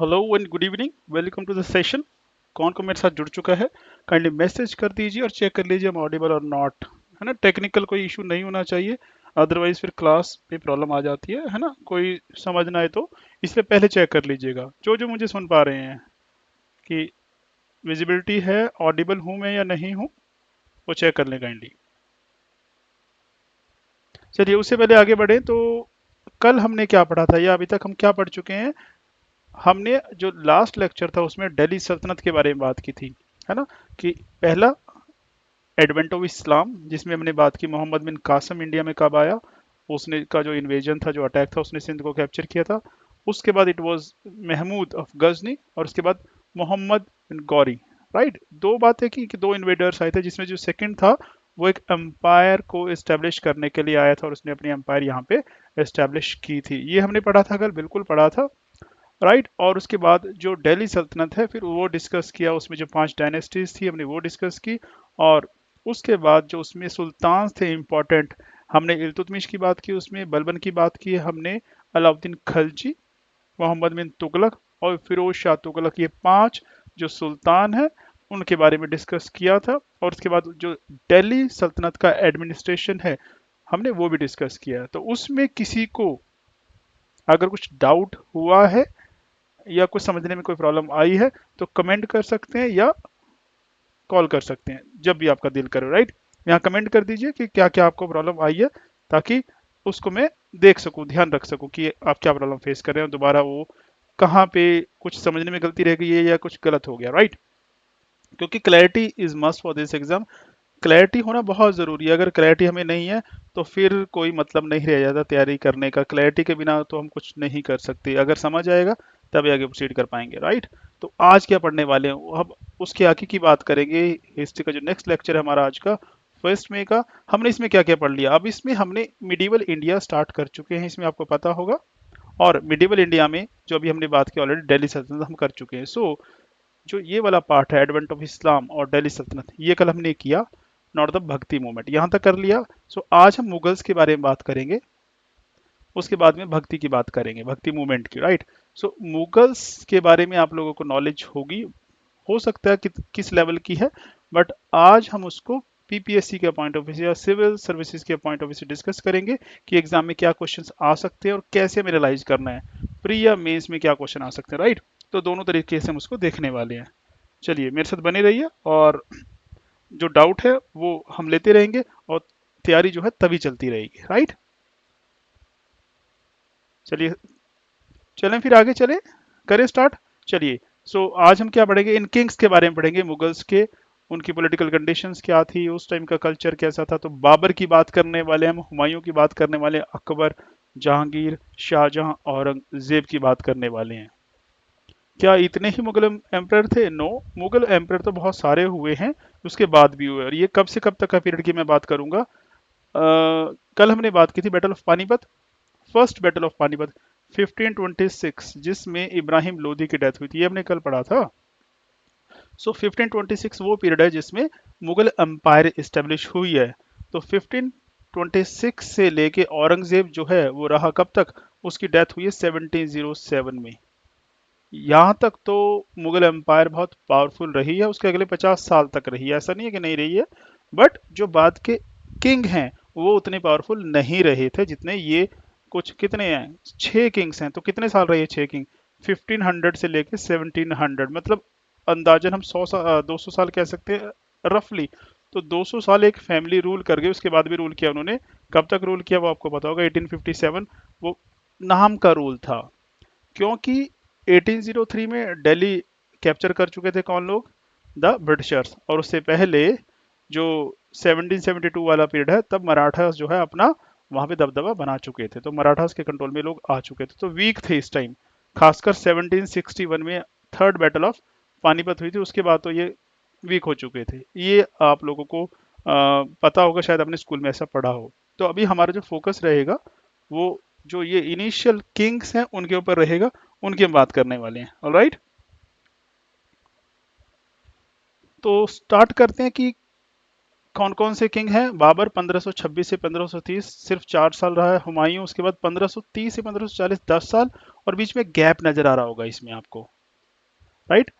Hello and good evening, welcome to the session. कौन कौन मेरे साथ जुड़ चुका है काइंडली मैसेज कर दीजिए और चेक कर लीजिए हम ऑडिबल और नॉट, है ना। टेक्निकल कोई इशू नहीं होना चाहिए, अदरवाइज फिर क्लास में प्रॉब्लम आ जाती है ना। कोई समझ ना आए तो इसलिए पहले चेक कर लीजिएगा। जो जो मुझे सुन पा रहे हैं कि विजिबिलिटी है, ऑडिबल हूँ मैं या नहीं हूँ, वो चेक कर लें काइंडली। चलिए उससे पहले आगे बढ़े तो कल हमने क्या पढ़ा था या अभी तक हम क्या पढ़ चुके हैं। हमने जो लास्ट लेक्चर था उसमें दिल्ली सल्तनत के बारे में बात की थी, है ना। कि पहला एडवेंट ऑफ इस्लाम, जिसमें हमने बात की मोहम्मद बिन कासम इंडिया में कब आया, उसने का जो इन्वेजन था, जो अटैक था, उसने सिंध को कैप्चर किया था। उसके बाद it was Mahmud of Ghazni, और उसके बाद मोहम्मद बिन गौरी। राइट, दो बातें की कि दो इन्वेडर्स आए थे, जिसमें जो सेकंड था वो एक एम्पायर को एस्टेब्लिश करने के लिए आया था और उसने अपनी एम्पायर यहाँ पे एस्टेब्लिश की थी। ये हमने पढ़ा था कल, बिल्कुल पढ़ा था। राइट, और उसके बाद जो दिल्ली सल्तनत है फिर वो डिस्कस किया, उसमें जो 5 डायनेस्टीज थी हमने वो डिस्कस की। और उसके बाद जो उसमें सुल्तान थे इम्पोर्टेंट, हमने इल्तुतमिश की बात की, उसमें बलबन की बात की हमने, अलाउद्दीन खलजी, मोहम्मद बिन तुगलक और फिरोज शाह तुगलक, ये 5 जो सुल्तान हैं उनके बारे में डिस्कस किया था। और उसके बाद जो दिल्ली सल्तनत का एडमिनिस्ट्रेशन है हमने वो भी डिस्कस किया। तो उसमें किसी को अगर कुछ डाउट हुआ है या कुछ समझने में कोई प्रॉब्लम आई है तो कमेंट कर सकते हैं या कॉल कर सकते हैं, जब भी आपका दिल करे। राइट, यहाँ कमेंट कर दीजिए कि क्या क्या आपको प्रॉब्लम आई है, ताकि उसको मैं देख सकूं, ध्यान रख सकूं कि आप क्या प्रॉब्लम फेस कर रहे हैं, दोबारा वो कहाँ पे कुछ समझने में गलती रह गई है या कुछ गलत हो गया। राइट, क्योंकि clarity is must for this exam. Clarity होना बहुत ज़रूरी है। अगर क्लैरिटी हमें नहीं है तो फिर कोई मतलब नहीं रह जाता तैयारी करने का। क्लैरिटी के बिना तो हम कुछ नहीं कर सकते। अगर समझ आएगा तभी आगे प्रोसीड कर पाएंगे। राइट, तो आज क्या पढ़ने वाले हैं अब उसके आगे की बात करेंगे। हिस्ट्री का जो नेक्स्ट लेक्चर है हमारा आज का, 1 मई का, हमने इसमें क्या क्या पढ़ लिया। अब इसमें हमने मिडिवल इंडिया स्टार्ट कर चुके हैं, इसमें आपको पता होगा। और मिडिवल इंडिया में जो अभी हमने बात की ऑलरेडी, दिल्ली सल्तनत हम कर चुके हैं। सो जो ये वाला पार्ट है एडवेंट ऑफ इस्लाम और दिल्ली सल्तनत, ये कल हमने किया। नॉट द भक्ति मूवमेंट, यहाँ तक कर लिया। सो आज हम मुगल्स के बारे में बात करेंगे, उसके बाद में भक्ति की बात करेंगे, भक्ति मूवमेंट की। राइट, सो मुगल्स के बारे में आप लोगों को नॉलेज होगी, हो सकता है कि किस लेवल की है, बट आज हम उसको पीपीएससी के पॉइंट ऑफ व्यू से या सिविल सर्विसेज के पॉइंट ऑफ व्यू से डिस्कस करेंगे कि एग्जाम में क्या क्वेश्चंस आ सकते हैं और कैसे हमें एनालाइज करना है, प्री या मेंस में क्या क्वेश्चन आ सकते हैं। राइट, तो दोनों तरीके से हम उसको देखने वाले हैं। चलिए मेरे साथ बने रहिए, और जो डाउट है वो हम लेते रहेंगे, और तैयारी जो है तभी चलती रहेगी। राइट, चलिए चलें फिर आगे चलें, करें स्टार्ट। चलिए, सो आज हम क्या पढ़ेंगे, इन किंग्स के बारे में पढ़ेंगे, मुगल्स के, उनकी पॉलिटिकल कंडीशंस क्या थी, उस टाइम का कल्चर कैसा था। तो बाबर की बात करने वाले हम, हुमायूं की बात करने वाले हैं, अकबर, जहांगीर, शाहजहां, औरंगजेब की बात करने वाले हैं। क्या इतने ही मुगल एम्परर थे? नो, मुगल एम्परर तो बहुत सारे हुए हैं, उसके बाद भी हुए। और ये कब से कब तक का पीरियड की मैं बात करूंगा। कल हमने बात की थी battle of Panipat, first battle of Panipat 1526, जिसमें इब्राहिम लोदी की डेथ हुई थी, ये हमने कल पढ़ा था। सो 1526 वो पीरियड है जिसमें मुगल एम्पायर इस्टेब्लिश हुई है। तो 1526 से लेके औरंगजेब जो है वो रहा कब तक, उसकी डेथ हुई है 1707 में। यहाँ तक तो मुगल एम्पायर बहुत पावरफुल रही है, उसके अगले 50 साल तक रही है, ऐसा नहीं है कि नहीं रही है। बट जो बाद के किंग हैं वो उतने पावरफुल नहीं रहे थे जितने ये। कुछ कितने हैं, 6 किंग्स हैं, तो कितने साल रहे 6 किंग, 1500 से लेके 1700, मतलब अंदाजन हम 200 साल कह सकते हैं रफली। तो 200 साल एक फैमिली रूल कर गई, उसके बाद भी रूल किया उन्होंने। कब तक रूल किया वो आपको पता होगा, 1857, वो नाम का रूल था। क्योंकि 1803 में दिल्ली कैप्चर कर चुके थे कौन लोग, द ब्रिटिशर्स। और उससे पहले जो 1772 वाला पीरियड है, तब मराठास जो है अपना वहां पे दबदबा बना चुके थे, तो मराठास के कंट्रोल में लोग आ चुके थे, तो वीक थे इस टाइम। खासकर 1761 में थर्ड बैटल ऑफ पानीपत हुई थी, उसके बाद तो ये वीक हो चुके थे। ये आप लोगों को पता होगा, शायद अपने स्कूल में ऐसा पढ़ा हो। तो अभी हमारा जो फोकस रहेगा वो जो ये इनिशियल किंग्स हैं उनके ऊपर रहेगा, उनकी हम बात करने वाले हैं। ऑलराइट, तो स्टार्ट करते हैं कि कौन कौन से किंग हैं। बाबर 1526 से 1530 सिर्फ 4 साल रहा है। हुमायूं उसके बाद 1530 से 1540 10 साल। और बीच में गैप नजर आ रहा होगा इसमें आपको, राइट।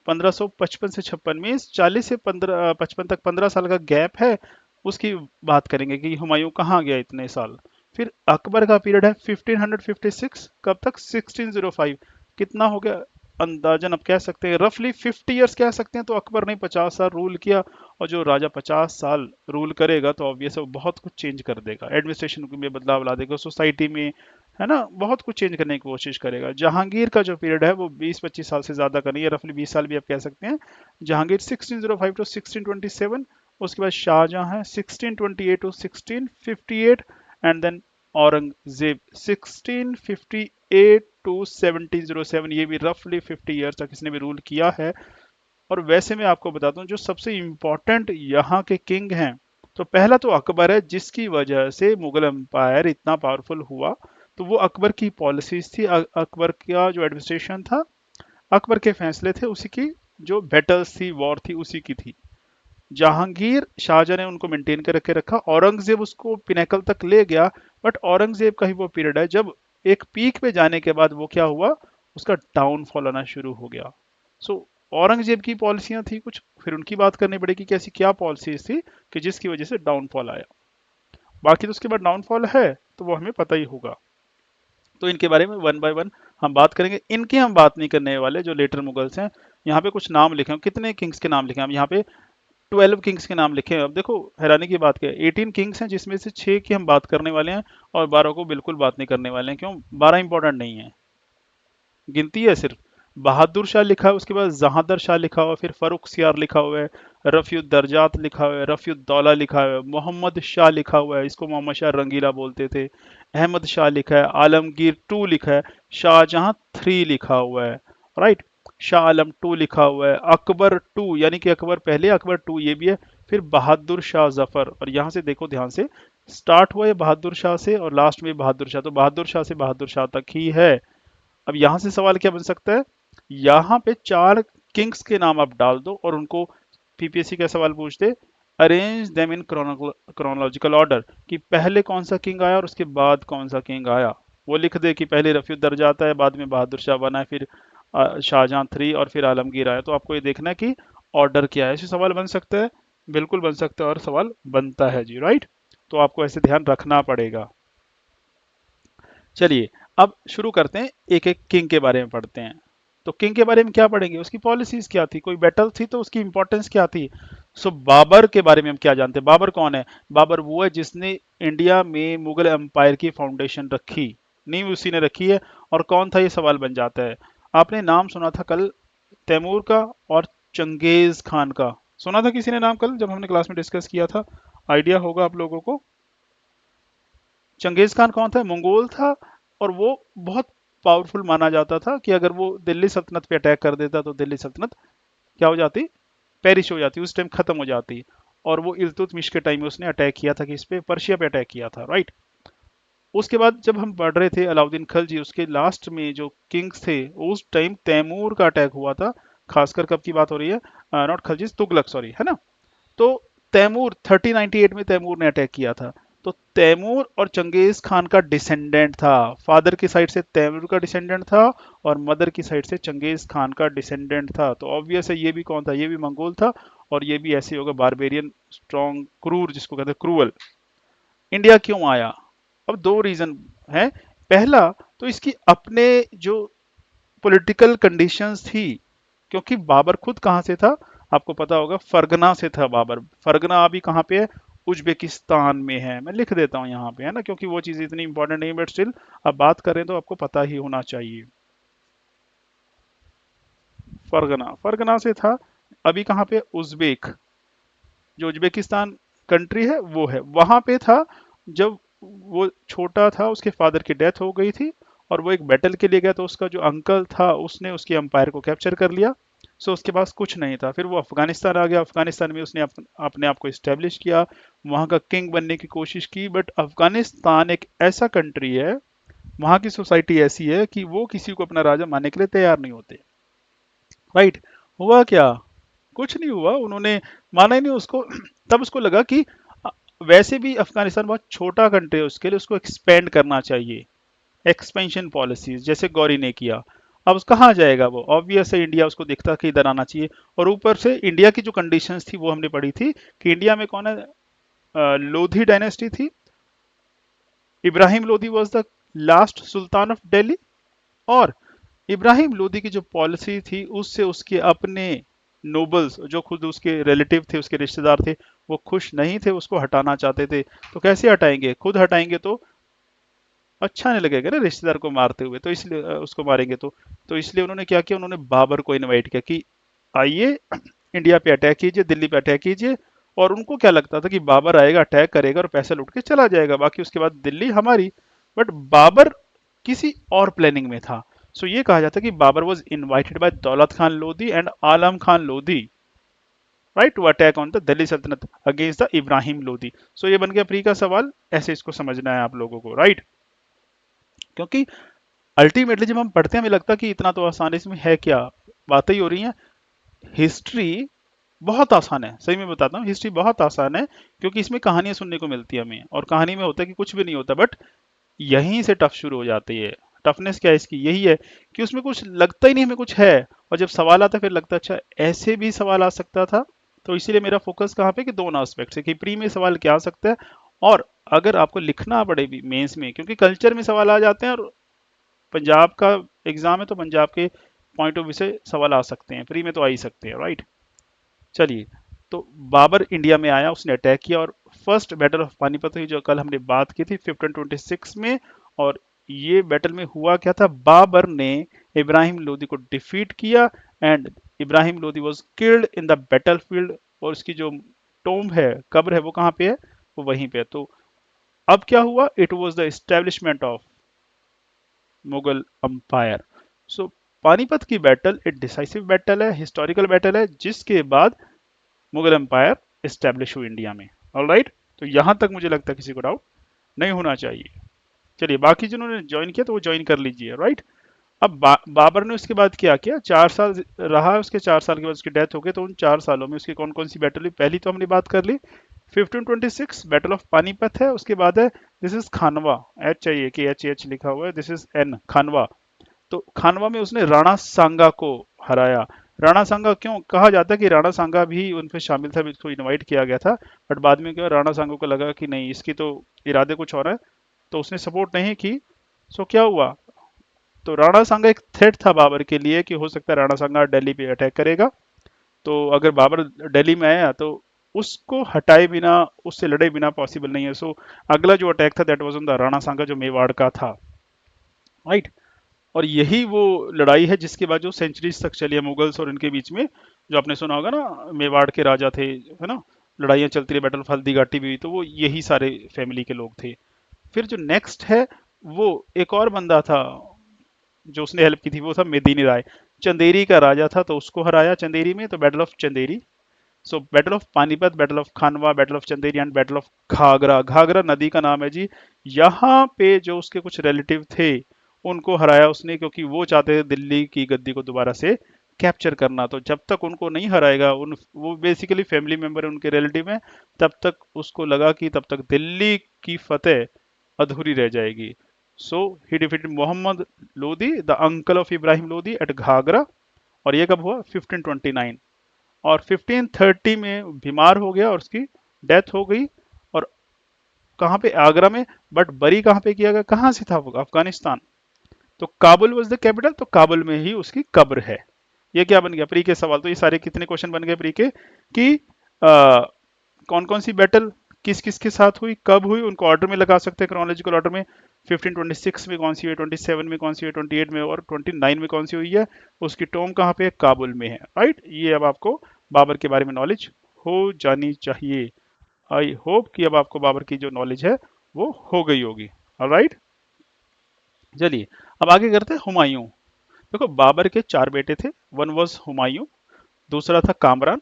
1555 से 56 में 40 से 15 55 तक 15 साल का गैप है, उसकी बात करेंगे कि हुमायूं कहाँ गया इतने साल। फिर अकबर का पीरियड है 1556, कब तक, 1605, कितना हो गया अंदाजन अब कह सकते हैं रफली 50 इयर्स कह सकते हैं। तो अकबर ने 50 साल रूल किया, और जो राजा 50 साल रूल करेगा तो ऑब्वियस है वो बहुत कुछ चेंज कर देगा, एडमिनिस्ट्रेशन में बदलाव ला देगा, सोसाइटी में, है ना, बहुत कुछ चेंज करने की कोशिश करेगा। जहांगीर का जो पीरियड है वो 20-25 साल से ज्यादा का नहीं है, रफली 20 साल भी आप कह सकते हैं। जहांगीर 1605 टू 1627, उसके बाद शाहजहां है 1628 to 1658, and then Aurangzeb 1658 to 1707, ये भी रफली 50 ईयर्स तक इसने भी रूल किया है। और वैसे मैं आपको बताता हूँ जो सबसे इंपॉर्टेंट यहाँ के किंग हैं, तो पहला तो अकबर है, जिसकी वजह से मुगल एम्पायर इतना पावरफुल हुआ। तो वो अकबर की पॉलिसीज थी, अकबर का जो एडमिनिस्ट्रेशन था, अकबर के फैसले थे, उसी की जो बैटल्स थी, वॉर थी, उसी की थी। जहांगीर शाहजहां ने उनको मेंटेन करके रखा, औरंगजेब उसको पिनेकल तक ले गया। बट औरंगजेब का ही वो पीरियड है जब एक पीक पे जाने के बाद वो क्या हुआ, उसका डाउनफॉल आना शुरू हो गया। सो औरंगजेब की पॉलिसियां थी कुछ, फिर उनकी बात करनी पड़ेगी कि ऐसी क्या पॉलिसीज थी कि जिसकी वजह से डाउनफॉल आया। बाकी तो उसके बाद डाउनफॉल है तो वो हमें पता ही होगा। तो इनके बारे में वन बाय वन हम बात करेंगे। इनकी हम बात नहीं करने वाले जो लेटर मुगल्स हैं। यहाँ पे कुछ नाम लिखे हैं, कितने किंग्स के नाम लिखे हैं हम यहाँ पे, 12 किंग्स के नाम लिखे हैं। अब देखो हैरानी की बात क्या है, 18 किंग्स हैं जिसमें से 6 की हम बात करने वाले हैं, और 12 को बिल्कुल बात नहीं करने वाले हैं। क्यों, 12 इंपॉर्टेंट नहीं है, गिनती है सिर्फ। बहादुर शाह लिखा है, उसके बाद जहादर शाह लिखा हुआ है, फिर फरुख सियार लिखा हुआ है, रफ़ीउद्दर्जात लिखा हुआ है, रफ़ीउद्दौला लिखा हुआ है, मोहम्मद शाह लिखा हुआ है, इसको मोहम्मद शाह रंगीला बोलते थे, अहमद शाह लिखा है, आलमगीर टू लिखा है, शाहजहां थ्री लिखा हुआ है, राइट, शाह आलम टू लिखा हुआ है, अकबर टू यानी कि अकबर पहले अकबर टू ये भी है, फिर बहादुर शाह जफर। और यहाँ से देखो ध्यान से, स्टार्ट हुआ है बहादुर शाह से और लास्ट में बहादुर शाह, तो बहादुर शाह से बहादुर शाह तक ही है। अब यहां से सवाल क्या बन सकता है, यहाँ पे 4 किंग्स के नाम आप डाल दो और उनको पीपीएससी का सवाल पूछते, arrange them in chronological order, कि पहले कौन सा किंग आया और उसके बाद कौन सा किंग आया। वो लिख दे कि पहले रफ़ीउद्दर्जा आता है, बाद में बहादुर शाह बना है, फिर शाहजहां थ्री और फिर आलमगीर आया। तो आपको ये देखना है कि ऑर्डर क्या है। ऐसे सवाल बन सकता है, बिल्कुल बन सकता है, और सवाल बनता है जी, राइट। तो आपको ऐसे ध्यान रखना पड़ेगा। चलिए अब शुरू करते हैं, एक एक किंग के बारे में पढ़ते हैं। तो किंग के बारे में क्या पढ़ेंगे, उसकी पॉलिसीज क्या थी, कोई बैटल थी तो उसकी इंपॉर्टेंस क्या थी। सो बाबर के बारे में हम क्या जानते हैं, बाबर कौन है, बाबर वो है जिसने इंडिया में मुगल एम्पायर की फाउंडेशन रखी, नींव उसी ने रखी है। और कौन था, ये सवाल बन जाता है। आपने नाम सुना था कल तैमूर का और चंगेज खान का, सुना था किसी ने नाम कल जब हमने क्लास में डिस्कस किया था, आइडिया होगा आप लोगों को। चंगेज खान कौन था, मंगोल था, और वो बहुत पावरफुल माना जाता था कि अगर वो दिल्ली सल्तनत पे अटैक कर देता तो दिल्ली सल्तनत क्या हो जाती, पेरिश हो जाती, उस टाइम खत्म हो जाती। और वो इल्तुतमिश के टाइम में उसने अटैक किया था कि इस पे पर्शिया पे अटैक किया था, राइट। उसके बाद जब हम पढ़ रहे थे अलाउद्दीन खिलजी, उसके लास्ट में जो किंग्स थे उस टाइम तैमूर का अटैक हुआ था। खासकर कब की बात हो रही है, नॉट खिलजी, तुगलक, सॉरी, है ना। तो तैमूर 1398 में तैमूर ने अटैक किया था। तो तैमूर और चंगेज खान का डिसेंडेंट था, फादर की साइड से तैमूर का डिसेंडेंट था और मदर की साइड से चंगेज खान का डिसेंडेंट था। तो ऑब्वियस है ये भी कौन था, ये भी मंगोल था, और ये भी ऐसे होगा बारबेरियन, स्ट्रॉन्ग, क्रूर, जिसको कहते हैं क्रूअल। इंडिया क्यों आया, अब दो रीजन है। पहला तो इसकी अपने जो पॉलिटिकल कंडीशंस थी, क्योंकि बाबर खुद कहाँ से था, आपको पता होगा फरगना से था बाबर। फरगना अभी कहाँ पे है, उज्बेकिस्तान में है। मैं लिख देता हूँ यहाँ पे, है ना, क्योंकि वो चीज़ इतनी इंपॉर्टेंट नहीं, बट स्टिल अब बात करें तो आपको पता ही होना चाहिए। फरगना, फरगना से था। अभी कहाँ पे, उज्बेक, जो उज्बेकिस्तान कंट्री है वो है, वहां पे था। जब वो छोटा था उसके फादर की डेथ हो गई थी, और वो एक बैटल के लिए गया, तो उसका जो अंकल था उसने उसके एम्पायर को कैप्चर कर लिया। सो उसके पास कुछ नहीं था, फिर वो अफगानिस्तान आ गया, अफगानिस्तान में उसने अपने आप को इस्टेब्लिश किया, वहाँ का किंग बनने की कोशिश की। बट अफगानिस्तान एक ऐसा कंट्री है, वहाँ की सोसाइटी ऐसी है कि वो किसी को अपना राजा मानने के लिए तैयार नहीं होते, राइट। हुआ क्या, कुछ नहीं हुआ, उन्होंने माना ही नहीं उसको। तब उसको लगा कि वैसे भी अफगानिस्तान बहुत छोटा कंट्री है, उसके लिए उसको एक्सपेंड करना चाहिए। एक्सपेंशन पॉलिसीज जैसे गौरी ने किया। अब उस कहाँ जाएगा वो, ऑब्वियस है इंडिया उसको दिखता कि इधर आना चाहिए। और ऊपर से इंडिया की जो कंडीशंस थी वो हमने पढ़ी थी कि इंडिया में कौन है, लोधी डायनेस्टी थी, Ibrahim Lodhi was the last Sultan of Delhi, और इब्राहिम लोदी की जो पॉलिसी थी उससे उसके अपने नोबल्स जो खुद उसके रिलेटिव थे, उसके रिश्तेदार थे, वो खुश नहीं थे, उसको हटाना चाहते थे। तो कैसे हटाएंगे, खुद हटाएंगे तो अच्छा नहीं लगेगा ना रिश्तेदार को मारते हुए, तो इसलिए उसको मारेंगे तो इसलिए उन्होंने क्या किया, उन्होंने बाबर को इनवाइट किया कि आइए इंडिया पे अटैक कीजिए, दिल्ली पे अटैक कीजिए। और उनको क्या लगता था कि बाबर आएगा, अटैक करेगा और पैसा लूट के चला जाएगा, बाकी उसके बाद दिल्ली हमारी। बट बाबर किसी और प्लानिंग में था। सो ये कहा जाता है कि Babar was invited by Daulat Khan Lodhi and Alam Khan Lodhi, right, to attack on the Delhi sultanate against the Ibrahim Lodhi. So ये बन गया प्री का सवाल, ऐसे इसको समझना है आप लोगों को, राइट। क्योंकि अल्टीमेटली जब हम पढ़ते हैं हमें लगता है कि इतना तो आसान है, इसमें है क्या, बातें ही हो रही हैं। हिस्ट्री बहुत आसान है, सही में बताता हूँ, हिस्ट्री बहुत आसान है, क्योंकि इसमें कहानियां सुनने को मिलती है हमें, और कहानी में होता है कि कुछ भी नहीं होता, बट यहीं से टफ शुरू हो जाती है। टफनेस क्या है इसकी, यही है कि उसमें कुछ लगता ही नहीं हमें कुछ है, और जब सवाल आता है फिर लगता है अच्छा ऐसे भी सवाल आ सकता था। तो इसीलिए मेरा फोकस कहाँ पे कि दोनों एस्पेक्ट है, कि प्री में सवाल क्या आ सकता है, और अगर आपको लिखना पड़े भी मेंस में, क्योंकि कल्चर में सवाल आ जाते हैं, और पंजाब का एग्जाम है तो पंजाब के पॉइंट ऑफ व्यू से सवाल आ सकते हैं, प्री में तो आ ही सकते हैं, राइट। चलिए, तो बाबर इंडिया में आया, उसने अटैक किया, और फर्स्ट बैटल ऑफ पानीपत हुई जो कल हमने बात की थी 1526 में। और ये बैटल में हुआ क्या था, बाबर ने इब्राहिम लोदी को डिफीट किया, and Ibrahim Lodi was killed in the battlefield. और उसकी जो टोम्ब है, कब्र है, वो कहाँ पे है, वो वहीं पे है। तो अब क्या हुआ, it was the establishment of Mughal empire. So Panipat की बैटल एक डिसाइसिव बैटल है, हिस्टोरिकल बैटल है, जिसके बाद मुगल एम्पायर एस्टेब्लिश हुई इंडिया में। ऑलराइट, तो यहां तक मुझे लगता है किसी को डाउट नहीं होना चाहिए। चलिए, बाकी जिन्होंने ज्वाइन किया तो वो ज्वाइन कर लीजिए, राइट। अब बाबर ने उसके बाद क्या किया, 4 साल रहा, उसके 4 साल के बाद उसकी डेथ हो गई। तो उन 4 सालों में उसकी कौन कौन सी बैटल हुई, पहली तो हमने बात कर ली 1526 बैटल ऑफ पानीपत है, उसके बाद है दिस इज खानवा, एच चाहिए कि एच एच लिखा हुआ है, दिस इज एन खानवा। तो खानवा में उसने राणा सांगा को हराया। राणा सांगा क्यों कहा जाता है कि राणा सांगा भी उन पे शामिल था, इसको इनवाइट किया गया था, बट बाद में क्या राणा सांगा को लगा कि नहीं इसकी तो इरादे कुछ और है, तो उसने सपोर्ट नहीं की। सो क्या हुआ, तो राणा सांगा एक थ्रेट था बाबर के लिए कि हो सकता है राणा सांगा दिल्ली पे अटैक करेगा। तो अगर बाबर दिल्ली में आया तो उसको हटाए बिना, उससे लड़े बिना पॉसिबल नहीं है। सो अगला जो अटैक था that was on the Rana Sanga जो मेवाड़ का था, राइट। और यही वो लड़ाई है जिसके बाद जो सेंचुरीज तक चली है मुगल्स और इनके बीच में, जो आपने सुना होगा ना, मेवाड़ के राजा थे, है ना, लड़ाइयाँ चलती रही, बैटल ऑफ हल्दी घाटी भी हुई, तो वो यही सारे फैमिली के लोग थे। फिर जो नेक्स्ट है वो एक और बंदा था जो उसने हेल्प की थी, वो था मेदिनी राय, चंदेरी का राजा था, तो उसको हराया चंदेरी में, तो battle of Chanderi. So battle of Panipat, battle of Khanwa, battle of Chanderi and battle of Ghaghra, Ghaghra नदी का नाम है जी। यहाँ पे जो उसके कुछ रिलेटिव थे उनको हराया उसने, क्योंकि वो चाहते थे दिल्ली की गद्दी को दोबारा से कैप्चर करना। तो जब तक उनको नहीं हराएगा, उन वो बेसिकली फैमिली मेंबर है उनके रिलेटिव में, तब तक उसको लगा कि तब तक दिल्ली की फतेह अधूरी रह जाएगी। So he defeated Mohammad Lodi the uncle of Ibrahim Lodi at Ghaghra. और ये कब हुआ, 1529। और 1530 में बीमार हो गया और उसकी डेथ हो गई। और कहाँ पे, आगरा में, बट बरी कहाँ पे किया गया, कहाँ से था वो, अफगानिस्तान। तो काबुल वॉज द कैपिटल, तो काबुल में ही उसकी कब्र है। ये क्या बन गया प्री के सवाल, तो ये सारे कितने क्वेश्चन बन गए प्री के कि कौन कौन सी बैटल किस किस के साथ हुई, कब हुई, उनको ऑर्डर में लगा सकते हैं, क्रोनोलॉजिकल ऑर्डर में। 1526 में कौन सी हुई, 27 में कौन सी हुई, 28 में, और 29 में कौन सी हुई है, उसकी टोम कहाँ पे है, काबुल में है, राइट। ये अब आपको बाबर के बारे में नॉलेज हो जानी चाहिए। आई होप कि अब आपको बाबर की जो नॉलेज है वो हो गई होगी, राइट। चलिए, अब आगे करते हैं हुमायूं। देखो, बाबर के 4 बेटे थे, वन वॉज हुमायूं, दूसरा था कामरान,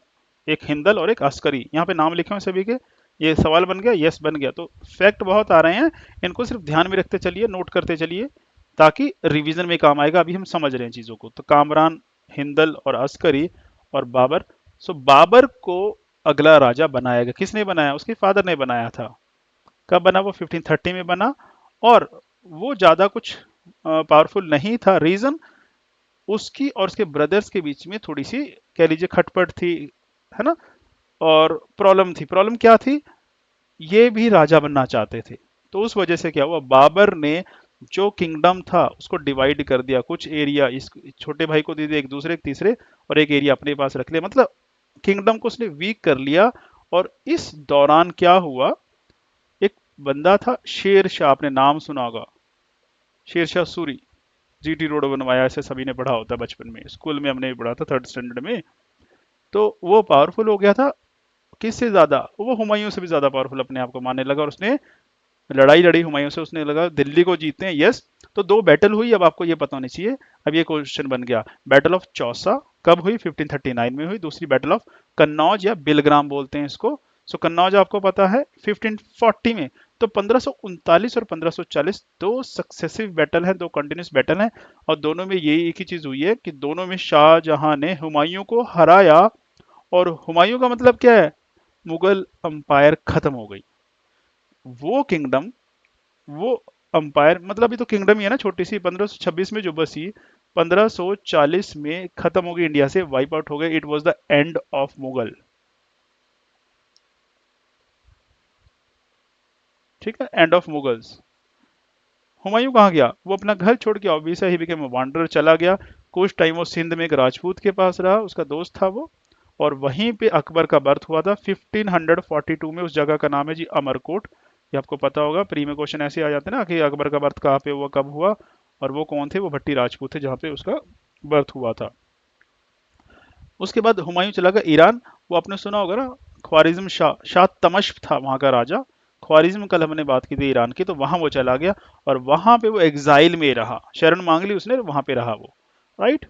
एक हिंदल और एक अस्करी। यहाँ पे नाम लिखे हुए सभी के। ये सवाल बन गया, यस बन गया। तो फैक्ट बहुत आ रहे हैं, इनको सिर्फ ध्यान में रखते चलिए, नोट करते चलिए, ताकि रिवीजन में काम आएगा। अभी हम समझ रहे हैं चीजों को। तो कामरान, हिंदल और अस्करी और बाबर। सो बाबर को अगला राजा बनाया गया, किसने बनाया, उसके फादर ने बनाया था। कब बना वो, 1530 में बना। और वो ज्यादा कुछ पावरफुल नहीं था। रीजन, उसकी और उसके ब्रदर्स के बीच में थोड़ी सी कह लीजिए खटपट थी, है ना, और प्रॉब्लम थी। प्रॉब्लम क्या थी, ये भी राजा बनना चाहते थे। तो उस वजह से क्या हुआ, बाबर ने जो किंगडम था उसको डिवाइड कर दिया, कुछ एरिया इस छोटे भाई को दे दिया, एक दूसरे, एक तीसरे, और एक एरिया अपने पास रख लिया। मतलब किंगडम को उसने वीक कर लिया। और इस दौरान क्या हुआ, एक बंदा था शेर शाह, आपने नाम सुना होगा, शेर शाह सूरी। जीटी रोड बनवाया, ऐसे सभी ने पढ़ा होता है बचपन में, स्कूल में हमने भी पढ़ा था, थर्ड स्टैंडर्ड में। तो वो पावरफुल हो गया था, किससे ज्यादा, वो हुमायूं से भी ज्यादा पावरफुल अपने आप को मानने लगा, और उसने लड़ाई लड़ी हुमायूं से, उसने लगा दिल्ली को जीतते हैं। यस, तो दो बैटल हुई, अब आपको ये पता होनी चाहिए। अब ये क्वेश्चन बन गया, बैटल ऑफ चौसा कब हुई, 1539 में हुई। दूसरी बैटल ऑफ कन्नौज या बिलग्राम बोलते हैं इसको। सो कन्नौज आपको पता है 1540 में। तो 1539 और 1540 दो सक्सेसिव बैटल हैं, दो कंटिन्यूस बैटल हैं, और दोनों में यही एक ही चीज हुई है कि दोनों में शाहजहां ने हुमायूं को हराया। और हुमायूं का मतलब क्या है, मुगल अंपायर खत्म हो गई। वो किंगडम, वो अंपायर, मतलब अभी तो किंगडम ही है ना छोटी सी, 1526 में जो बसी, 1540 में खत्म हो गई, इंडिया से वाइप आउट हो गए। It was the end of Mughal. ठीक है, एंड ऑफ मुगल्स। हुमायूं कहाँ गया, वो अपना घर छोड़ के ऑब्वियसली ही बिकेम वांडरर, चला गया। कुछ टाइम वो सिंध में एक राजपूत के पास रहा, उसका दोस्त था वो। और वहीं पे अकबर का बर्थ हुआ था 1542 में। उस जगह का नाम है जी अमरकोट। ये आपको पता होगा, प्री में क्वेश्चन ऐसे आ जाते हैं ना कि अकबर का बर्थ कहाँ पे हुआ, कब हुआ, और वो कौन थे, वो भट्टी राजपूत थे जहाँ पे उसका बर्थ हुआ था। उसके बाद हुमायूं चला गया ईरान। वो आपने सुना होगा ना, ख्वारिज्म शाह, शाह तमश्क था वहां का राजा। ख्वारिज्म कल हमने बात की थी ईरान की, तो वहां वो चला गया, और वहां पे वो एग्जाइल में रहा, शरण मांग ली उसने, वहां पे रहा वो। राइट।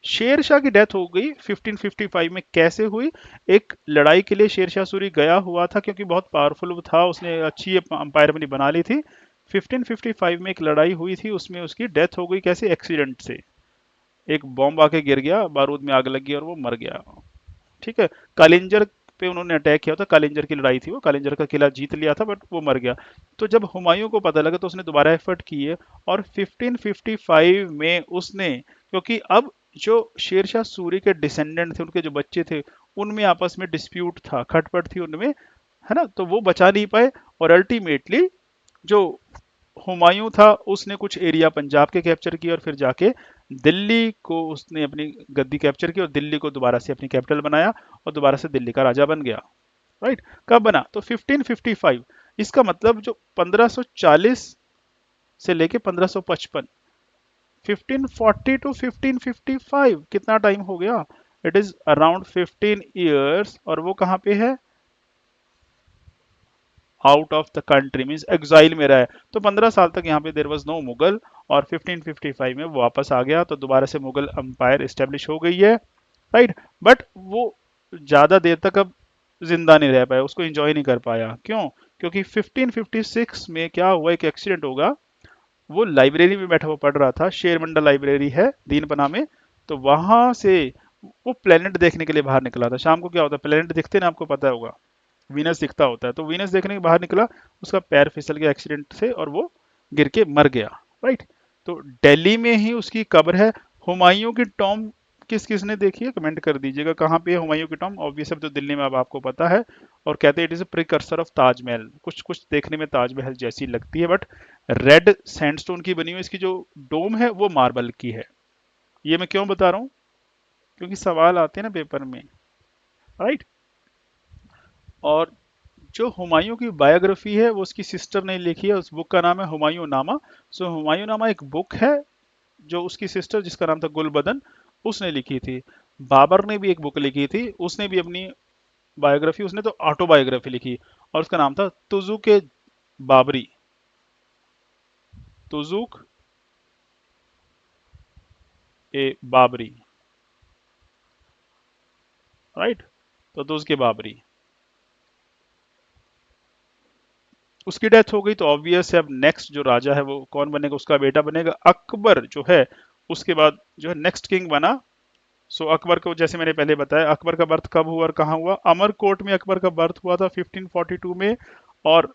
शेर शाह की डेथ हो गई 1555 में। कैसे हुई, एक लड़ाई के लिए शेर शाह सूरी गया हुआ था, क्योंकि बहुत पावरफुल था, उसने अच्छी अंपायर अपनी बना ली थी। 1555 में एक लड़ाई हुई थी, उसमें उसकी डेथ हो गई। कैसे, एक्सीडेंट से, एक बॉम्ब आके गिर गया, बारूद में आग लगी और वो मर गया। ठीक है। कालिंजर पे उन्होंने अटैक किया था, कालिंजर की लड़ाई थी वो, कालिंजर का किला जीत लिया था, बट वो मर गया। तो जब हुमायूं को पता लगा तो उसने दोबारा एफर्ट किए, और 1555 में उसने, क्योंकि अब जो शेरशाह सूरी के डिसेंडेंट थे, उनके जो बच्चे थे, उनमें आपस में डिस्प्यूट था, खटपट थी उनमें, है ना, तो वो बचा नहीं पाए। और अल्टीमेटली जो हुमायूं था, उसने कुछ एरिया पंजाब के कैप्चर किए, और फिर जाके दिल्ली को उसने अपनी गद्दी कैप्चर की, और दिल्ली को दोबारा से अपनी कैपिटल बनाया, और दोबारा से दिल्ली का राजा बन गया। राइट। कब बना, तो 1555। इसका मतलब जो 1540 से लेके 1555, 1540 टू 1555 कितना टाइम हो गया, इट इज अराउंड 15 ईयर्स। और वो कहाँ पे है, out of the country, means exile में रहा है। तो 15 साल तक यहाँ पे देर वॉज नो मुगल, और 1555 में वो वापस आ गया, तो दोबारा से मुगल अंपायर स्टेब्लिश हो गई है। राइट। बट वो ज्यादा देर तक अब जिंदा नहीं रह पाया, उसको एंजॉय नहीं कर पाया। क्यों, क्योंकि 1556 में क्या हुआ, एक एक्सीडेंट होगा। वो लाइब्रेरी में बैठा हुआ पढ़ रहा था, शेर मंडल लाइब्रेरी है दीनपना में। तो वहां से वो प्लेनेट देखने के लिए बाहर निकला था। शाम को क्या होता है, प्लेनेट दिखते ना, आपको पता होगा, वीनस दिखता होता है। तो वीनस देखने के बाहर निकला, उसका पैर फिसल गया एक्सीडेंट से, और वो गिर के मर गया। राइट। तो दिल्ली में ही उसकी कब्र है। हुमायूं की टॉम किस किस ने देखी है, कमेंट कर दीजिएगा, कहाँ पे है हुमायूं की टॉम। ऑब्वियस अब तो दिल्ली में, अब आपको पता है। और कहते हैं it is a precursor of Taj Mahal, कुछ कुछ देखने में ताजमहल जैसी लगती है, बट रेड सैंडस्टोन की बनी हुई, इसकी जो डोम है वो मार्बल की है। ये मैं क्यों बता रहा हूँ, क्योंकि सवाल आते हैं ना पेपर में। राइट। और जो हुमायूं की बायोग्राफी है वो उसकी सिस्टर ने लिखी है, उस बुक का नाम है हुमायूं नामा। सो हुमायूं नामा एक बुक है, जो उसकी सिस्टर, जिसका नाम था गुलबदन, उसने लिखी थी। बाबर ने भी एक बुक लिखी थी, उसने भी अपनी बायोग्राफी, उसने तो ऑटोबायोग्राफी लिखी, और उसका नाम था तुजुक ए बाबरी, तुजुक ए बाबरी। राइट। तो तुजुक ए बाबरी, उसकी डेथ हो गई, तो ऑब्वियस है अब नेक्स्ट जो राजा है वो कौन बनेगा, उसका बेटा बनेगा अकबर जो है। उसके बाद जो है नेक्स्ट किंग बना। सो अकबर को, जैसे मैंने पहले बताया, अकबर का बर्थ कब हुआ और कहाँ हुआ, अमरकोट में अकबर का बर्थ हुआ था 1542 में। और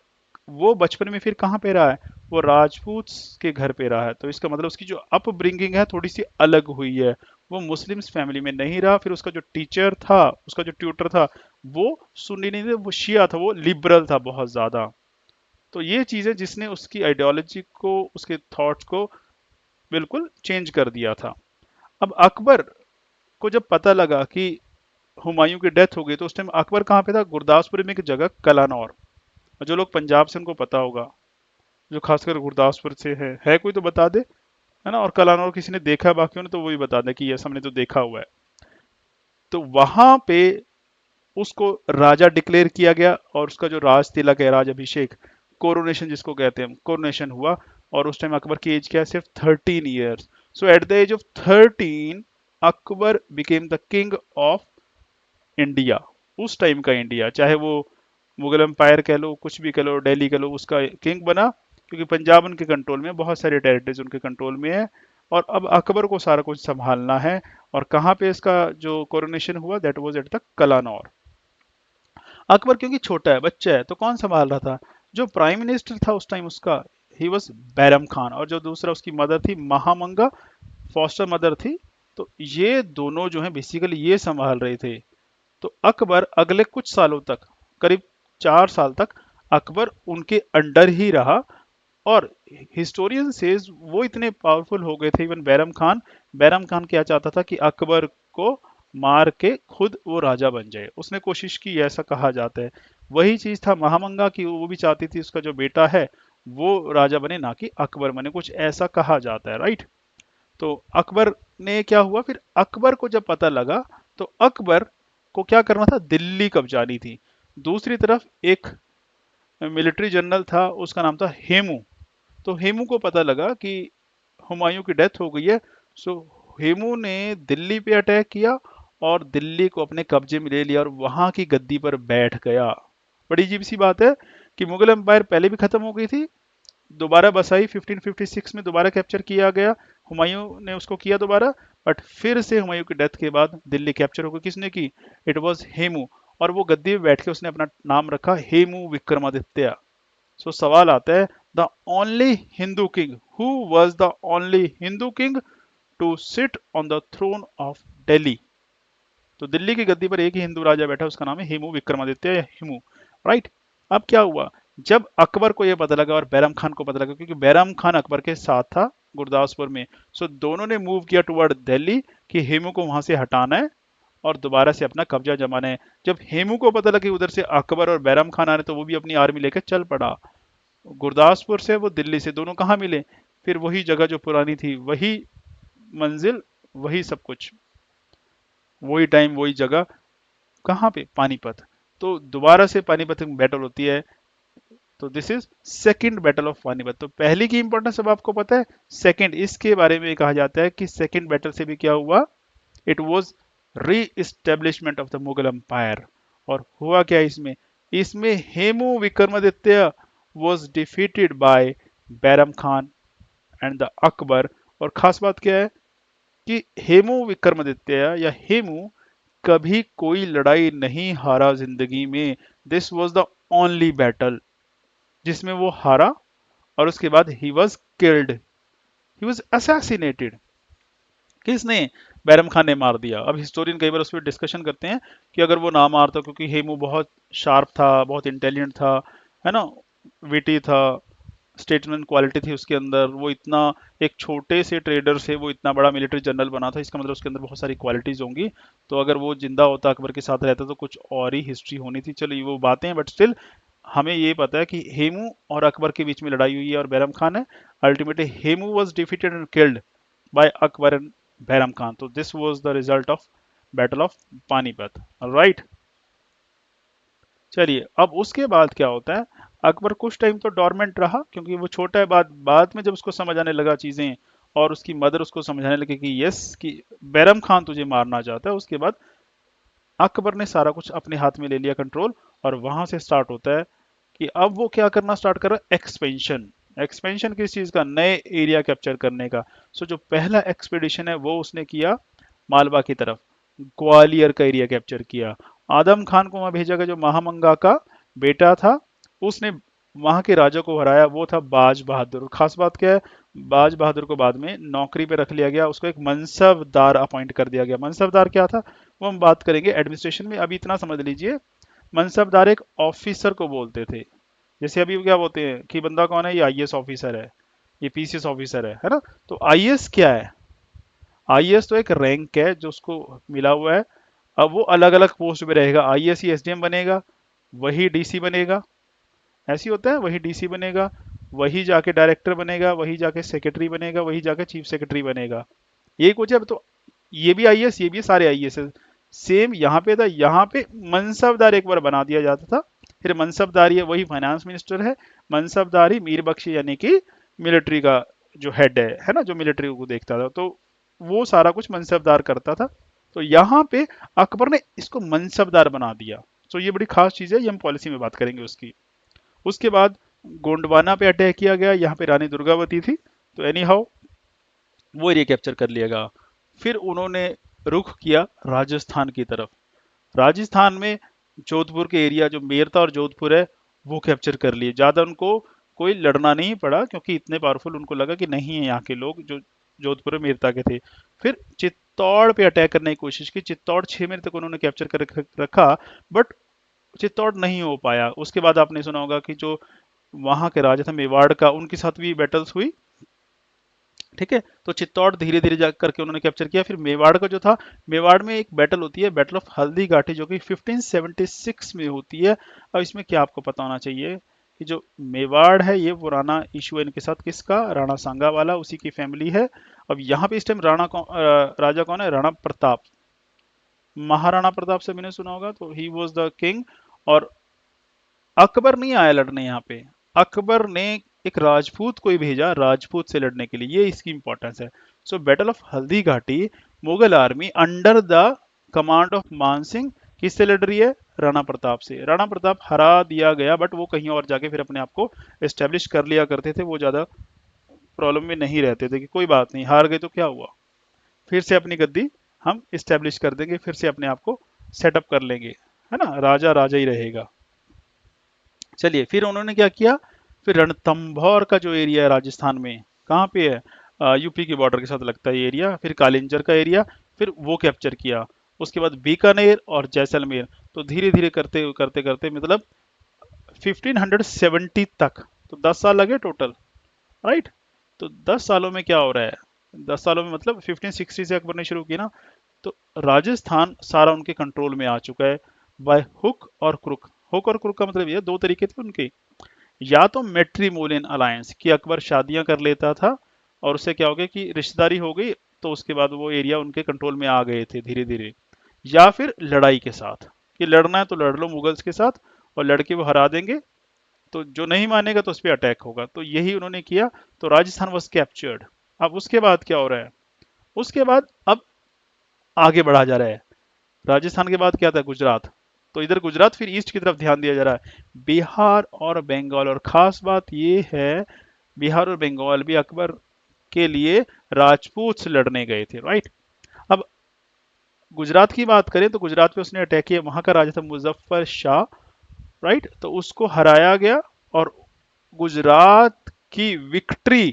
वो बचपन में फिर कहाँ पे रहा है, वो राजपूत के घर पे रहा है, तो इसका मतलब उसकी जो अपब्रिंगिंग है थोड़ी सी अलग हुई है। वो मुस्लिम्स फैमिली में नहीं रहा, फिर उसका जो टीचर था, उसका जो ट्यूटर था, वो सुन्नी नहीं था, वो शिया था, वो लिबरल था बहुत ज्यादा। तो ये चीजें जिसने उसकी आइडियोलॉजी को, उसके थॉट्स को बिल्कुल चेंज कर दिया था। अब अकबर को जब पता लगा कि हुमायूं की डेथ हो गई, तो उस टाइम अकबर कहाँ पे था? गुरदासपुर में एक जगह कलानौर। और जो लोग पंजाब से उनको पता होगा, जो खासकर गुरदासपुर से है कोई तो बता दे, है ना। और कलानौर किसी ने देखा है बाकियों ने, तो वो भी बता दे कि यस हमने तो देखा हुआ है। तो वहां पे उसको राजा डिक्लेयर किया गया, और उसका जो राज तिलक है, राज अभिषेक, कोरोनेशन जिसको कहते हैं, कोरोनेशन हुआ। और उस टाइम अकबर की एज क्या है? सिर्फ 13 years. So at the age of 13 Akbar became the king of India. उस टाइम का इंडिया, चाहे वो मुगल एम्पायर कह लो, कुछ भी कह लो, दिल्ली कह लो, उसका किंग बना, क्योंकि पंजाब उनके कंट्रोल में, बहुत सारे टेरिटरीज उनके कंट्रोल में है। और अब अकबर को सारा कुछ संभालना है। और कहाँ पे इसका जो कोरोनेशन हुआ? That was at the Kalanaur. Akbar क्योंकि छोटा है, बच्चा है, तो कौन संभाल रहा था? जो प्राइम मिनिस्टर था उस टाइम उसका, ही वॉज बैरम खान, और जो दूसरा उसकी मदर थी महामंगा, फॉस्टर मदर थी। तो ये दोनों जो है बेसिकली ये संभाल रहे थे। तो अकबर अगले कुछ सालों तक, करीब 4 साल तक, अकबर उनके अंडर ही रहा। और हिस्टोरियन सेज वो इतने पावरफुल हो गए थे, इवन बैरम खान क्या चाहता था कि अकबर को मार के खुद वो राजा बन जाए, उसने कोशिश की, ऐसा कहा जाता है। वही चीज था महामंगा की, वो भी चाहती थी उसका जो बेटा है वो राजा बने, ना कि अकबर बने, कुछ ऐसा कहा जाता है, राइट। तो अकबर ने क्या हुआ फिर? अकबर को जब पता लगा, तो अकबर को क्या करना था? दिल्ली कब्जानी थी। दूसरी तरफ एक मिलिट्री जनरल था, उसका नाम था हेमू। तो हेमू को पता लगा कि हुमायूं की डेथ हो गई है। सो हेमू ने दिल्ली पे अटैक किया, और दिल्ली को अपने कब्जे में ले लिया, और वहां की गद्दी पर बैठ गया। बड़ी अजीब सी बात है कि मुगल एम्पायर पहले भी खत्म हो गई थी, दोबारा बसाई 1556 में, दोबारा कैप्चर किया गया, हुमायूं ने उसको किया दोबारा। बट फिर से हुमायूं की डेथ के बाद दिल्ली कैप्चर हो गई। किसने की? It was Hemu. और वो गद्दी पे बैठ के उसने अपना नाम रखा हेमू विक्रमादित्य। सो सवाल आता है, the only Hindu king, who was the only Hindu king to sit on the throne of Delhi? तो दिल्ली की गद्दी पर एक ही हिंदू राजा बैठा, उसका नाम है हेमू विक्रमादित्य, या हिमू, राइट। अब क्या हुआ? जब अकबर को यह पता लगा और बैरम खान को पता लगा, क्योंकि बैरम खान अकबर के साथ था गुरदासपुर में, सो दोनों ने मूव किया टुवर्ड दिल्ली कि हेमू को वहां से हटाना है और दोबारा से अपना कब्जा जमाना है। जब हेमू को पता लगा कि उधर से अकबर और बैरम खान आ रहे, तो वो भी अपनी आर्मी लेकर चल पड़ा। गुरदासपुर से वो दिल्ली से, दोनों कहाँ मिले? फिर वही जगह जो पुरानी थी, वही मंजिल, वही सब कुछ, वही टाइम, वही जगह। कहाँ पे? पानीपत। तो दोबारा से पानीपत में बैटल होती है। तो this is second battle of Panipat. तो पहली की इंपॉर्टेंस अब आपको पता है, सेकंड इसके बारे में कहा जाता है कि सेकंड बैटल से भी क्या हुआ? It was re establishment of the Mughal empire. और हुआ क्या इसमें? इसमें Hemu Vikramaditya was defeated by Bairam Khan and the Akbar. और खास बात क्या है कि हेमू विक्रमादित्य या हेमू कभी कोई लड़ाई नहीं हारा जिंदगी में। This was the only battle जिसमें वो हारा, और उसके बाद he was killed, he was assassinated. किसने? बैरम खान ने मार दिया। अब हिस्टोरियन कई बार उस पर डिस्कशन करते हैं कि अगर वो ना मारता, क्योंकि हेमू बहुत शार्प था, बहुत इंटेलिजेंट था, है ना, विटी था, स्टेटमेंट क्वालिटी थी उसके अंदर, वो इतना एक छोटे से ट्रेडर से वो इतना बड़ा मिलिट्री जनरल बना था, इसका मतलब उसके अंदर बहुत सारी क्वालिटीज होंगी। तो अगर वो जिंदा होता, अकबर के साथ रहता, तो कुछ और ही हिस्ट्री होनी थी। चलो ये वो बातें हैं, बट स्टिल हमें ये पता है कि हेमू और अकबर के बीच में लड़ाई हुई है, और बैरम खान है। Ultimately Hemu was defeated and killed by Akbar and Bairam Khan. तो this was the result of battle of Panipat, right. चलिए, अब उसके बाद क्या होता है? अकबर कुछ टाइम तो डोरमेंट रहा, क्योंकि वो छोटा है। बाद में जब उसको समझ आने लगा चीजें, और उसकी मदर उसको समझाने लगी कि यस, कि बैरम खान तुझे मारना चाहता है, उसके बाद अकबर ने सारा कुछ अपने हाथ में ले लिया, कंट्रोल। और वहां से स्टार्ट होता है कि अब वो क्या करना स्टार्ट कर रहा है? एक्सपेंशन। एक्सपेंशन किस चीज का? नए एरिया कैप्चर करने का। सो जो पहला एक्सपेडिशन है वो उसने किया मालवा की तरफ, ग्वालियर का एरिया कैप्चर किया। आदम खान को वहां भेजा गया, जो महामंगा का बेटा था। उसने वहां के राजा को हराया वो था बाज बहादुर। खास बात क्या है, बाज बहादुर को बाद में नौकरी पे रख लिया गया, उसको एक मनसबदार अपॉइंट कर दिया गया। मनसबदार क्या था वो हम बात करेंगे एडमिनिस्ट्रेशन में, अभी इतना समझ लीजिए। मनसबदार एक ऑफिसर को बोलते थे। जैसे अभी क्या बोलते हैं कि बंदा कौन है, ये आईएएस ऑफिसर है, ये पीसीएस ऑफिसर है ना। तो आईएएस क्या है, आईएएस तो एक रैंक है जो उसको मिला हुआ है। अब वो अलग अलग पोस्ट पे रहेगा, आईएएस ही एसडीएम बनेगा, वही डीसी बनेगा, ऐसे ही होता है, वही डीसी बनेगा, वही जाके डायरेक्टर बनेगा, वही जाके सेक्रेटरी बनेगा, वही जाके चीफ सेक्रेटरी बनेगा। यही कुछ है। अब तो ये भी आईएएस, ये भी सारे आईएएस है। सेम यहाँ पे था, यहाँ पे मनसबदार एक बार बना दिया जाता था। फिर मनसबदारी है वही फाइनेंस मिनिस्टर है, मनसबदारी मीर बख्शी यानी कि मिलिट्री का जो हेड है ना, जो मिलिट्री को देखता था, तो वो सारा कुछ मनसबदार करता था। तो यहाँ पे अकबर ने इसको मनसबदार बना दिया। तो ये बड़ी खास चीज है, ये हम पॉलिसी में बात करेंगे उसकी। उसके बाद गोंडवाना पे अटैक किया गया, यहाँ पे रानी दुर्गावती थी, तो एनी हाउ वो एरिया कैप्चर कर लिया गया। फिर उन्होंने रुख किया राजस्थान की तरफ। राजस्थान में जोधपुर के एरिया जो मेरता और जोधपुर है वो कैप्चर कर लिए। ज़्यादा उनको कोई लड़ना नहीं पड़ा क्योंकि इतने पावरफुल उनको लगा कि नहीं है यहाँ के लोग जो जोधपुर और मेरता के थे। फिर चित्तौड़ पे अटैक करने की कोशिश की, चित्तौड़ 6 महीने तक उन्होंने कैप्चर कर रखा, बट चित्तौड़ नहीं हो पाया। उसके बाद आपने सुना होगा कि जो वहां के राजा था मेवाड़ का, उनके साथ भी बैटल्स हुई। ठीक है, तो चित्तौड़ धीरे धीरे जा करके उन्होंने कैप्चर किया। फिर मेवाड़ का जो था, मेवाड़ में एक बैटल होती है, बैटल ऑफ हल्दी घाटी, जो कि 1576 में होती है। अब इसमें क्या आपको पता होना चाहिए कि जो मेवाड़ है ये पुराना इशू है इनके साथ, किसका, राणा सांगा वाला, उसी की फैमिली है। अब यहाँ पे इस टाइम राजा कौन है, राणा प्रताप, महाराणा प्रताप से मैंने सुना होगा, तो ही वॉज द किंग। और अकबर नहीं आया लड़ने यहाँ पे, अकबर ने एक राजपूत को ही भेजा राजपूत से लड़ने के लिए, ये इसकी इंपॉर्टेंस है। सो battle of Haldi Ghati, Mughal army under the command of मान सिंह किससे लड़ रही है, राणा प्रताप से। राणा प्रताप हरा दिया गया, बट वो कहीं और जाके फिर अपने आप को एस्टेब्लिश कर लिया करते थे, वो ज्यादा प्रॉब्लम में नहीं रहते थे कि कोई बात नहीं हार गए तो क्या हुआ, फिर से अपनी गद्दी हम इस्टेब्लिश कर देंगे, फिर से अपने आप को सेटअप कर लेंगे, है ना, राजा राजा ही रहेगा। चलिए फिर उन्होंने क्या किया, फिर रणथंभौर का जो एरिया है राजस्थान में, कहाँ पे है, यूपी के बॉर्डर के साथ लगता है ये एरिया, फिर कालिंजर का एरिया, फिर वो कैप्चर किया। उसके बाद बीकानेर और जैसलमेर। तो धीरे धीरे करते करते करते मतलब 1570 तक, तो 10 साल लगे टोटल, राइट। तो 10 सालों में क्या हो रहा है, 10 सालों में मतलब 1560 से अकबर ने शुरू की ना, तो राजस्थान सारा उनके कंट्रोल में आ चुका है बाय हुक और क्रुक। हुक और क्रुक का मतलब ये दो तरीके थे उनके, या तो मैट्रिमोनियल अलायंस कि अकबर शादियां कर लेता था और उससे क्या हो गया कि रिश्तेदारी हो गई, तो उसके बाद वो एरिया उनके कंट्रोल में आ गए थे धीरे धीरे। या फिर लड़ाई के साथ कि लड़ना है तो लड़ लो मुगल्स के साथ और लड़के वो हरा देंगे, तो जो नहीं मानेगा तो उस पर अटैक होगा। तो यही उन्होंने किया, तो राजस्थान वॉज कैप्चर्ड। अब उसके बाद क्या हो रहा है, उसके बाद अब आगे बढ़ा जा रहा है। राजस्थान के बाद क्या था, गुजरात। तो इधर गुजरात, फिर ईस्ट की तरफ ध्यान दिया जा रहा है, बिहार और बंगाल। और खास बात ये है, बिहार और बंगाल भी अकबर के लिए राजपूत से लड़ने गए थे, राइट। अब गुजरात की बात करें तो गुजरात पे उसने अटैक किया, वहां का राजा था मुजफ्फर शाह, राइट। तो उसको हराया गया और गुजरात की विक्ट्री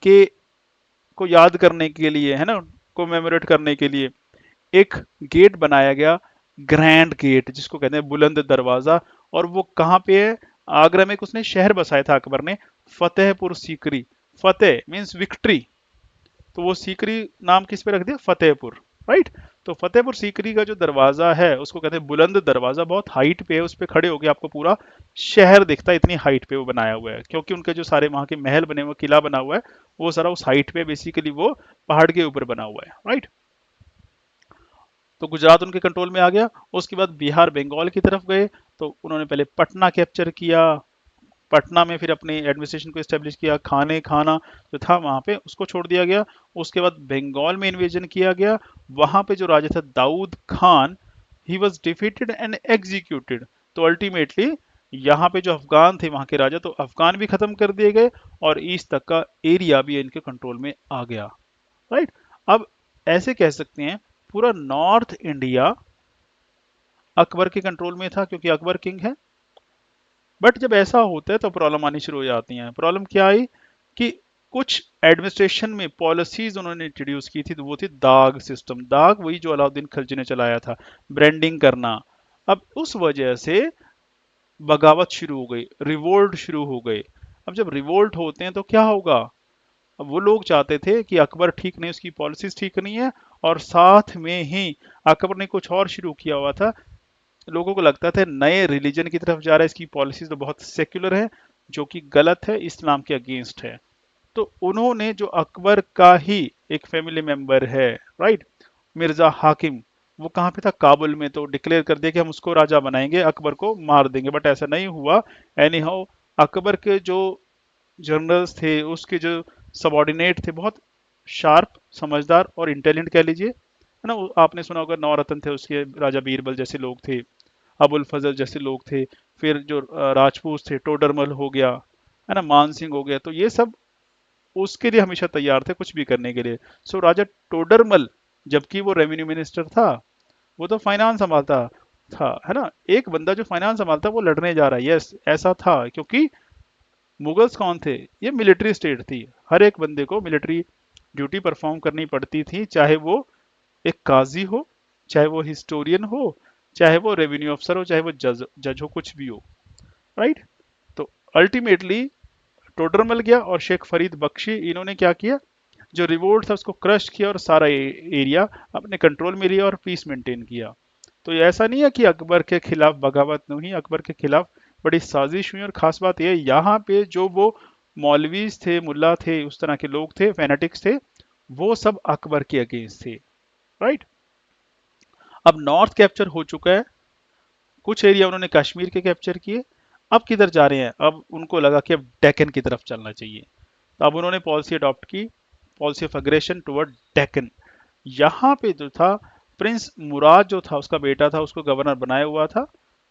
के को याद करने के लिए, है ना, कोमेमोरेट करने के लिए एक गेट बनाया गया, ग्रैंड गेट जिसको कहते हैं बुलंद दरवाजा। और वो कहाँ पे है, आगरा में उसने शहर बसाया था अकबर ने, फतेहपुर सीकरी। फतेह मीन्स विक्ट्री, तो वो सीकरी नाम किस पे रख दिया, फतेहपुर, राइट। तो फतेहपुर सीकरी का जो दरवाजा है उसको कहते हैं बुलंद दरवाजा, बहुत हाइट पे है, उस पे खड़े होके आपको पूरा शहर दिखता है, इतनी हाइट पे वो बनाया हुआ है। क्योंकि उनके जो सारे वहां के महल बने हुए, किला बना हुआ है, वो सारा उस हाइट पे, बेसिकली वो पहाड़ के ऊपर बना हुआ है, राइट। तो गुजरात उनके कंट्रोल में आ गया। उसके बाद बिहार बंगाल की तरफ गए, तो उन्होंने पहले पटना कैप्चर किया, पटना में फिर अपनी एडमिनिस्ट्रेशन को एस्टेब्लिश किया, खाने खाना जो था वहां पे उसको छोड़ दिया गया। उसके बाद बंगाल में इन्वेजन किया गया, वहां पे जो राजा था Daud Khan, he was defeated and executed. तो अल्टीमेटली यहाँ पे जो अफगान थे वहां के राजा, तो अफगान भी खत्म कर दिए गए और ईस्ट तक का एरिया भी इनके कंट्रोल में आ गया, राइट। अब ऐसे कह सकते हैं पूरा नॉर्थ इंडिया अकबर के कंट्रोल में था क्योंकि अकबर किंग है। बट जब ऐसा होता है तो प्रॉब्लम आनी शुरू हो जाती हैं। प्रॉब्लम क्या आई कि कुछ एडमिनिस्ट्रेशन में पॉलिसीज उन्होंने इंट्रोड्यूस की थी, तो वो थी दाग सिस्टम। दाग वही जो अलाउद्दीन खिलजी ने चलाया था, ब्रांडिंग करना। अब उस वजह से बगावत शुरू हो गई, रिवोल्ट शुरू हो गए। अब जब रिवोल्ट होते हैं तो क्या होगा? अब वो लोग चाहते थे कि अकबर ठीक नहीं, उसकी पॉलिसीज ठीक नहीं है, और साथ में ही अकबर ने कुछ और शुरू किया हुआ था। लोगों को लगता था नए रिलीजन की तरफ जा रहा है, इसकी पॉलिसीज तो बहुत सेक्युलर है, जो कि गलत है, इस्लाम के अगेंस्ट है। तो उन्होंने जो अकबर का ही एक फैमिली मेंबर है, राइट, मिर्जा हाकिम, वो कहाँ पे था? काबुल में। तो डिक्लेयर कर दिया कि हम उसको राजा बनाएंगे, अकबर को मार देंगे। बट ऐसा नहीं हुआ। एनी हाउ अकबर के जो जनरल्स थे, उसके जो सबॉर्डिनेट थे, बहुत शार्प, समझदार और इंटेलिजेंट कह लीजिए, है ना। आपने सुना होगा नौरत्न थे उसके, राजा बीरबल जैसे लोग थे, अबुल फजल जैसे लोग थे, फिर जो राजपूत थे, टोडरमल हो गया, है ना, मान सिंह हो गया, तो ये सब उसके लिए हमेशा तैयार थे कुछ भी करने के लिए। सो राजा टोडरमल, जबकि वो रेवेन्यू मिनिस्टर था, वो तो फाइनेंस संभालता था, है ना। एक बंदा जो फाइनेंस संभालता वो लड़ने जा रहा है, यस ऐसा था। क्योंकि मुगल्स कौन थे? ये मिलिट्री स्टेट थी। हर एक बंदे को मिलिट्री ड्यूटी परफॉर्म करनी पड़ती थी, चाहे वो एक काजी हो, चाहे वो हिस्टोरियन हो, चाहे वो रेवेन्यू अफसर हो, चाहे वो जज जज हो, कुछ भी हो, राइट। तो अल्टीमेटली टोडरमल गया और शेख फरीद बख्शी, इन्होंने क्या किया? जो रिवोल्ट था उसको क्रश किया और सारा एरिया अपने कंट्रोल में लिया और पीस मेंटेन किया। तो ये ऐसा नहीं है कि अकबर के खिलाफ बगावत नहीं हुई, अकबर के खिलाफ बड़ी साजिश हुई। और खास बात यह, यहाँ पे जो वो मौलवीज थे, मुल्ला थे, उस तरह के लोग थे, फैनेटिक्स थे, वो सब अकबर के अगेंस्ट थे, राइट। अब नॉर्थ कैप्चर हो चुका है, कुछ एरिया उन्होंने कश्मीर के कैप्चर किए। अब किधर जा रहे हैं? अब उनको लगा कि अब डेक्कन की तरफ चलना चाहिए। तो अब उन्होंने पॉलिसी अडॉप्ट की, policy of aggression toward Deccan. यहाँ पे जो था, प्रिंस मुराद जो था, उसका बेटा था, उसको गवर्नर बनाया हुआ था,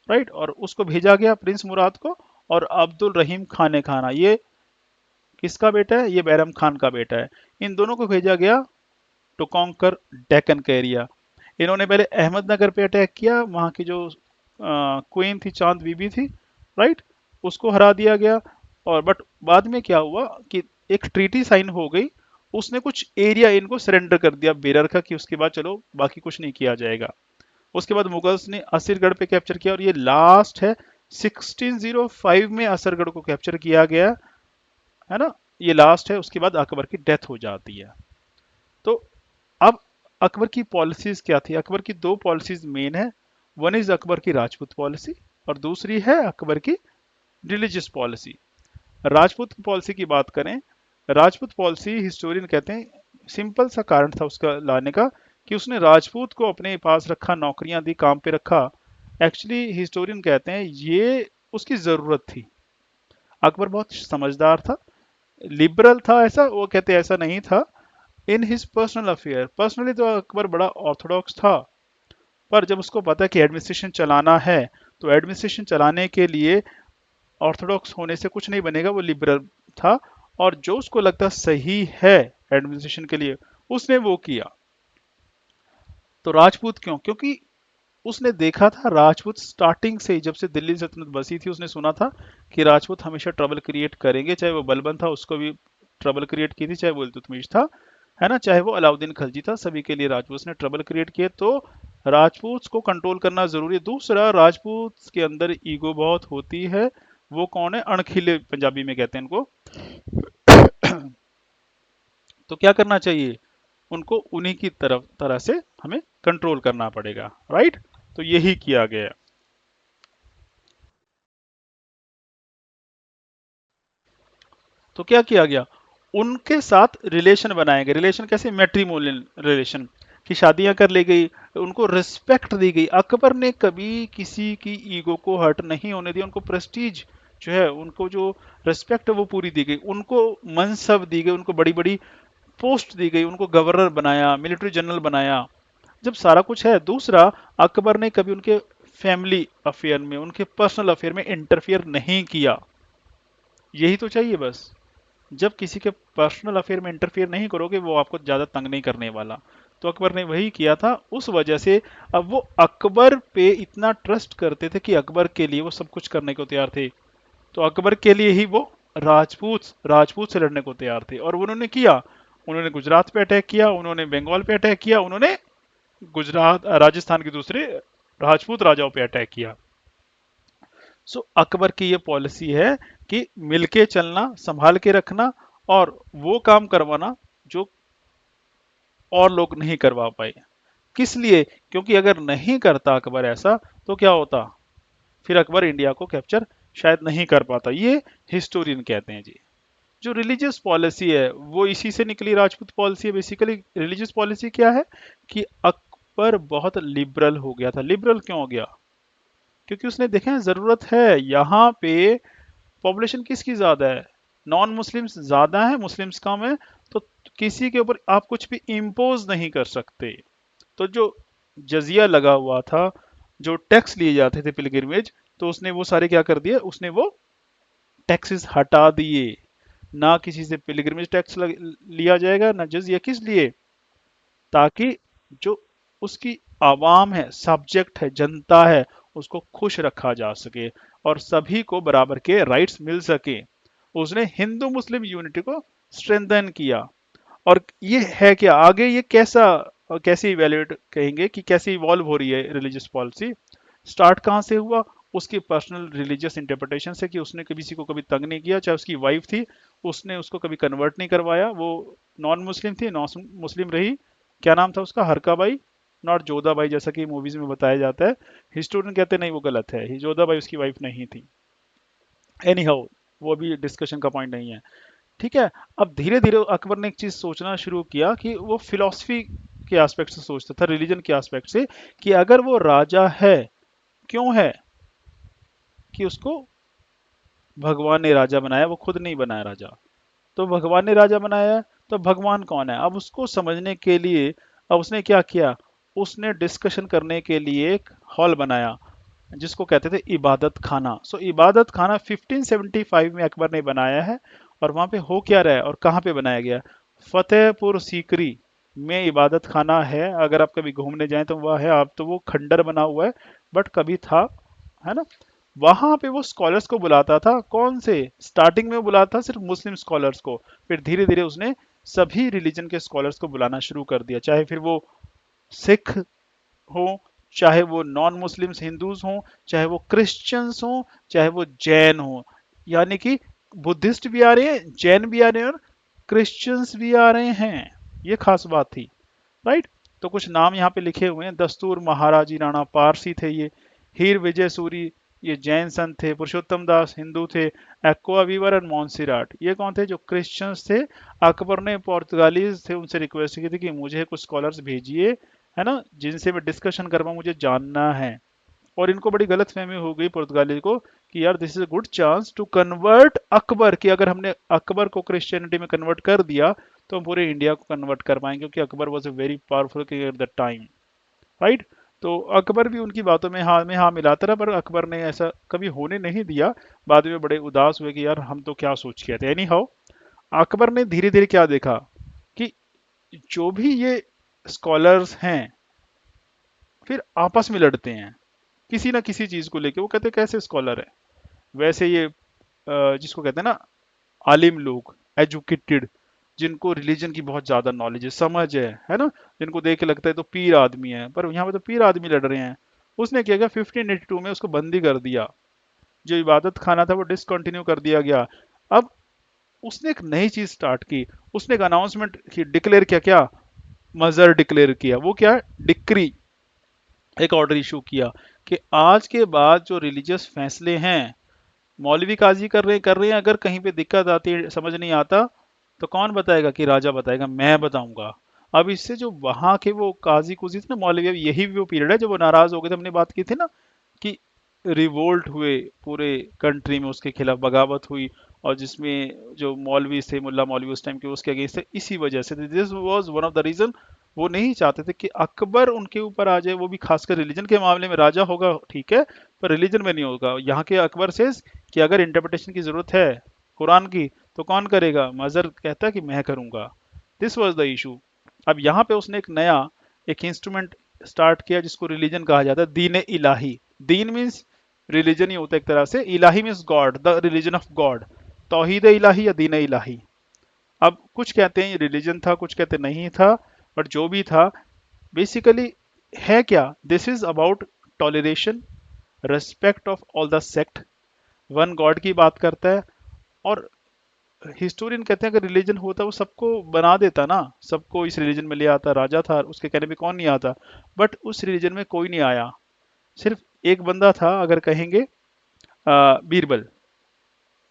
राइट। और उसको भेजा गया प्रिंस मुराद को, और अब्दुल रहीम खाने खाना, ये किसका बेटा है? ये बैरम खान का बेटा है। इन दोनों को भेजा गया टू कॉन्कर डेक्कन का एरिया। इन्होंने पहले अहमदनगर पे अटैक किया, वहाँ की जो क्वीन थी, चांद बीबी थी, राइट, उसको हरा दिया गया। और बट बाद में क्या हुआ कि एक ट्रीटी साइन हो गई, उसने कुछ एरिया इनको सरेंडर कर दिया बेरर का, कि उसके बाद चलो बाकी कुछ नहीं किया जाएगा। उसके बाद मुगल्स ने असरगढ़ पे कैप्चर किया, और ये लास्ट है, 1605 में असरगढ़ को कैप्चर किया गया, है ना। ये लास्ट है, उसके बाद अकबर की डेथ हो जाती है। तो अब अकबर की पॉलिसीज क्या थी? अकबर की दो पॉलिसीज मेन है। वन इज अकबर की राजपूत पॉलिसी, और दूसरी है अकबर की रिलीजियस पॉलिसी। राजपूत पॉलिसी की बात करें, राजपूत पॉलिसी हिस्टोरियन कहते हैं सिंपल सा कारण था उसका लाने का, कि उसने राजपूत को अपने पास रखा, नौकरियां दी, काम पे रखा। एक्चुअली हिस्टोरियन कहते हैं ये उसकी जरूरत थी। अकबर बहुत समझदार था, लिबरल था, ऐसा वो कहते हैं, ऐसा नहीं था। In his personal affair, personally तो अकबर बड़ा ऑर्थोडॉक्स था, पर जब उसको पता है कि एडमिनिस्ट्रेशन चलाना है, तो एडमिनिस्ट्रेशन चलाने के लिए ऑर्थोडॉक्स होने से कुछ नहीं बनेगा, वो लिबरल था। और जो उसको लगता सही है एडमिनिस्ट्रेशन के लिए, उसने वो किया। तो राजपूत क्यों? क्योंकि उसने देखा था राजपूत स्टार्टिंग से ही, जब से दिल्ली सल्तनत बसी थी, उसने सुना था कि राजपूत हमेशा ट्रबल क्रिएट करेंगे। चाहे वो बलबन था, उसको भी ट्रबल क्रिएट की थी, चाहे वो इल्तुतमिश था, है ना, चाहे वो अलाउद्दीन खिलजी था, सभी के लिए राजपूत ने ट्रबल क्रिएट किए। तो राजपूत को कंट्रोल करना जरूरी है। दूसरा, राजपूत के अंदर ईगो बहुत होती है। वो कौन है? अणखिले पंजाबी में कहते हैं इनको। तो क्या करना चाहिए? उनको उन्हीं की तरह से हमें कंट्रोल करना पड़ेगा, राइट। तो यही किया गया। तो क्या किया गया? उनके साथ रिलेशन बनाए गए। रिलेशन कैसे? मैट्रिमोनियल रिलेशन, की शादियां कर ली गई, उनको रिस्पेक्ट दी गई। अकबर ने कभी किसी की ईगो को हर्ट नहीं होने दिया। उनको प्रेस्टीज जो है, उनको जो रिस्पेक्ट है वो पूरी दी गई, उनको मनसब दी गई, उनको बड़ी बड़ी पोस्ट दी गई, उनको गवर्नर बनाया, मिलिट्री जनरल बनाया। जब सारा कुछ है। दूसरा, अकबर ने कभी उनके फैमिली अफेयर में, उनके पर्सनल अफेयर में इंटरफियर नहीं किया। यही तो चाहिए बस। जब किसी के पर्सनल अफेयर में इंटरफियर नहीं करोगे, वो आपको ज्यादा तंग नहीं करने वाला। तो अकबर ने वही किया था। उस वजह से अब वो अकबर पे इतना ट्रस्ट करते थे कि अकबर के लिए वो सब कुछ करने को तैयार थे। तो अकबर के लिए ही वो राजपूत राजपूत से लड़ने को तैयार थे, और उन्होंने किया। उन्होंने गुजरात पे अटैक किया, उन्होंने बंगाल पे अटैक किया, उन्होंने गुजरात राजस्थान के दूसरे राजपूत राजाओं पे अटैक किया। सो अकबर की ये पॉलिसी है कि मिलके चलना, संभाल के रखना, और वो काम करवाना जो और लोग नहीं करवा पाए। किस लिए? क्योंकि अगर नहीं करता अकबर ऐसा, तो क्या होता, फिर अकबर इंडिया को कैप्चर शायद नहीं कर पाता। ये हिस्टोरियन कहते हैं जी। जो रिलीजियस पॉलिसी है वो इसी से निकली, राजपूत पॉलिसी है। बेसिकली रिलीजियस पॉलिसी क्या है कि अकबर बहुत लिबरल हो गया था। लिबरल क्यों हो गया? क्योंकि उसने देखा है जरूरत है यहाँ पे, पॉपुलेशन किसकी ज्यादा है, नॉन मुस्लिम्स ज्यादा है, मुस्लिम्स कम है, तो किसी के ऊपर आप कुछ भी इम्पोज नहीं कर सकते। तो जो जजिया लगा हुआ था, जो टैक्स लिए जाते थे पिलग्रिमेज, तो उसने वो सारे क्या कर दिए, उसने वो टैक्सेस हटा दिए। ना किसी से पिलग्रिमेज टैक्स लिया जाएगा, ना जजिया। किस लिए? ताकि जो उसकी आवाम है, सब्जेक्ट है, जनता है, उसको खुश रखा जा सके और सभी को बराबर के राइट्स मिल सके। उसने हिंदू मुस्लिम यूनिटी को स्ट्रेंथन किया। और ये है कि आगे ये कैसा, कैसे इवेल्युएट कहेंगे कि कैसे इवॉल्व हो रही है रिलीजियस पॉलिसी। स्टार्ट कहाँ से हुआ? उसकी पर्सनल रिलीजियस इंटरप्रिटेशन से, कि उसने कभी किसी को कभी तंग नहीं किया। चाहे उसकी वाइफ थी, उसने उसको कभी कन्वर्ट नहीं करवाया। वो नॉन मुस्लिम थी, नॉन मुस्लिम रही। क्या नाम था उसका? हरकाबाई, नॉट जोधाबाई, जैसा कि मूवीज में बताया जाता है। हिस्टोरियन कहते नहीं, वो गलत है, जोधाबाई उसकी वाइफ नहीं थी। एनी हाउ, वो भी डिस्कशन का पॉइंट नहीं है। ठीक है। अब धीरे धीरे अकबर ने एक चीज सोचना शुरू किया कि वो फिलॉसफी के एस्पेक्ट से सोचता था, रिलीजन के एस्पेक्ट से, कि अगर वो राजा है, क्यों है? कि उसको भगवान ने राजा बनाया, वो खुद नहीं बनाया राजा। तो भगवान ने राजा बनाया है, तो भगवान कौन है? अब उसको समझने के लिए अब उसने क्या किया, उसने डिस्कशन करने के लिए एक हॉल बनाया, जिसको कहते थे इबादत खाना। सो इबादत खाना 1575 में अकबर ने बनाया है। और वहां पे हो क्या रहा है और कहाँ पे बनाया गया? फतेहपुर सीकरी में इबादत खाना है। अगर आप कभी घूमने जाएं तो वह है। आप तो वो खंडर बना हुआ है, बट कभी था, है ना। वहां पे वो स्कॉलर्स को बुलाता था। कौन से? स्टार्टिंग में बुलाता था सिर्फ मुस्लिम स्कॉलर्स को, फिर धीरे धीरे उसने सभी रिलीजन के स्कॉलर्स को बुलाना शुरू कर दिया। चाहे फिर वो सिख हो, चाहे वो नॉन मुस्लिम्स हिंदूज हों, चाहे वो क्रिश्चियंस हों, चाहे वो जैन हों। यानी कि बुद्धिस्ट भी आ रहे हैं, जैन भी आ रहे हैं, और क्रिश्चियंस भी आ रहे हैं। ये खास बात थी, राइट। तो कुछ नाम यहाँ पे लिखे हुए हैं। दस्तूर महाराजी राणा पारसी थे ये। हीर विजय सूरी ये जैन संत थे। पुरुषोत्तम दास हिंदू थे। एक्वा वीवर एंड मॉन्सिराट ये कौन थे? जो क्रिश्चियंस थे। अकबर ने पुर्तगालीज थे, उनसे रिक्वेस्ट की थी कि मुझे कुछ स्कॉलर्स भेजिए, है ना, जिनसे मैं डिस्कशन कर पाऊँ, मुझे जानना है। और इनको बड़ी गलत फहमी हो गई पुर्तगाली को कि यार this is a good chance to convert Akbar, कि अगर हमने अकबर को क्रिश्चियनिटी में कन्वर्ट कर दिया तो हम पूरे इंडिया को कन्वर्ट कर पाएंगे, क्योंकि Akbar was a very powerful king at the time, right. तो अकबर भी उनकी बातों में हाँ मिलाता रहा, पर अकबर ने ऐसा कभी होने नहीं दिया। बाद में बड़े उदास हुए कि यार हम तो क्या सोच के आए थे। एनी हाउ, अकबर ने धीरे धीरे क्या देखा कि जो भी ये स्कॉलर्स हैं फिर आपस में लड़ते हैं किसी ना किसी चीज को लेके। वो कहते हैं कैसे स्कॉलर है, वैसे ये जिसको कहते हैं ना आलिम लोग, एजुकेटेड, जिनको रिलीजन की बहुत ज्यादा नॉलेज है, समझ है ना, जिनको देख के लगता है तो पीर आदमी है, पर यहाँ पे तो पीर आदमी लड़ रहे हैं। उसने क्या किया, 1582 में उसको बंदी कर दिया। जो इबादत खाना था वो डिसकंटिन्यू कर दिया गया। अब उसने एक नई चीज स्टार्ट की। उसने एक अनाउंसमेंट की, डिक्लेयर किया, क्या? मजर डिक्लेयर किया। वो क्या? डिक्री, एक ऑर्डर इशू किया कि आज के बाद जो रिलीजियस फैसले हैं मौलवी काजी कर रहे हैं, अगर कहीं पे दिक्कत आती है, समझ नहीं आता, तो कौन बताएगा? कि राजा बताएगा, मैं बताऊंगा। अब इससे जो वहां के वो काजी कुजी थे ना, मौलवी, अब यही वो पीरियड है जब वो नाराज हो गए थे। हमने बात की थी ना कि रिवोल्ट हुए पूरे कंट्री में, उसके खिलाफ बगावत हुई, और जिसमें जो मौलवी थे, मुल्ला मौलवी उस टाइम के, उसके अगेंस्ट थे। इसी वजह से this was one of the reason. वो नहीं चाहते थे कि अकबर उनके ऊपर आ जाए, वो भी खासकर रिलीजन के मामले में। राजा होगा ठीक है, पर रिलीजन में नहीं होगा। यहाँ के अकबर से कि अगर इंटरप्रिटेशन की जरूरत है कुरान की, तो कौन करेगा? मजहर कहता है कि मैं करूंगा। This was the issue. अब यहाँ पे उसने एक नया एक इंस्ट्रूमेंट स्टार्ट किया, जिसको रिलीजन कहा जाता है, दीन इलाही। दीन मीन्स रिलीजन ही होता है एक तरह से। Ilahi means God, the religion of God, Tauhid Ilahi या दीन इलाही। अब कुछ कहते हैं रिलीजन था, कुछ कहते नहीं था, बट जो भी था बेसिकली है क्या, this is about toleration, respect of all the sect, one God की बात करता है। और हिस्टोरियन कहते हैं अगर रिलीजन होता वो सबको बना देता ना, सबको इस रिलीजन में ले आता, राजा था उसके कहने पे कौन नहीं आता, बट उस रिलीजन में कोई नहीं आया, सिर्फ एक बंदा था अगर कहेंगे, बीरबल,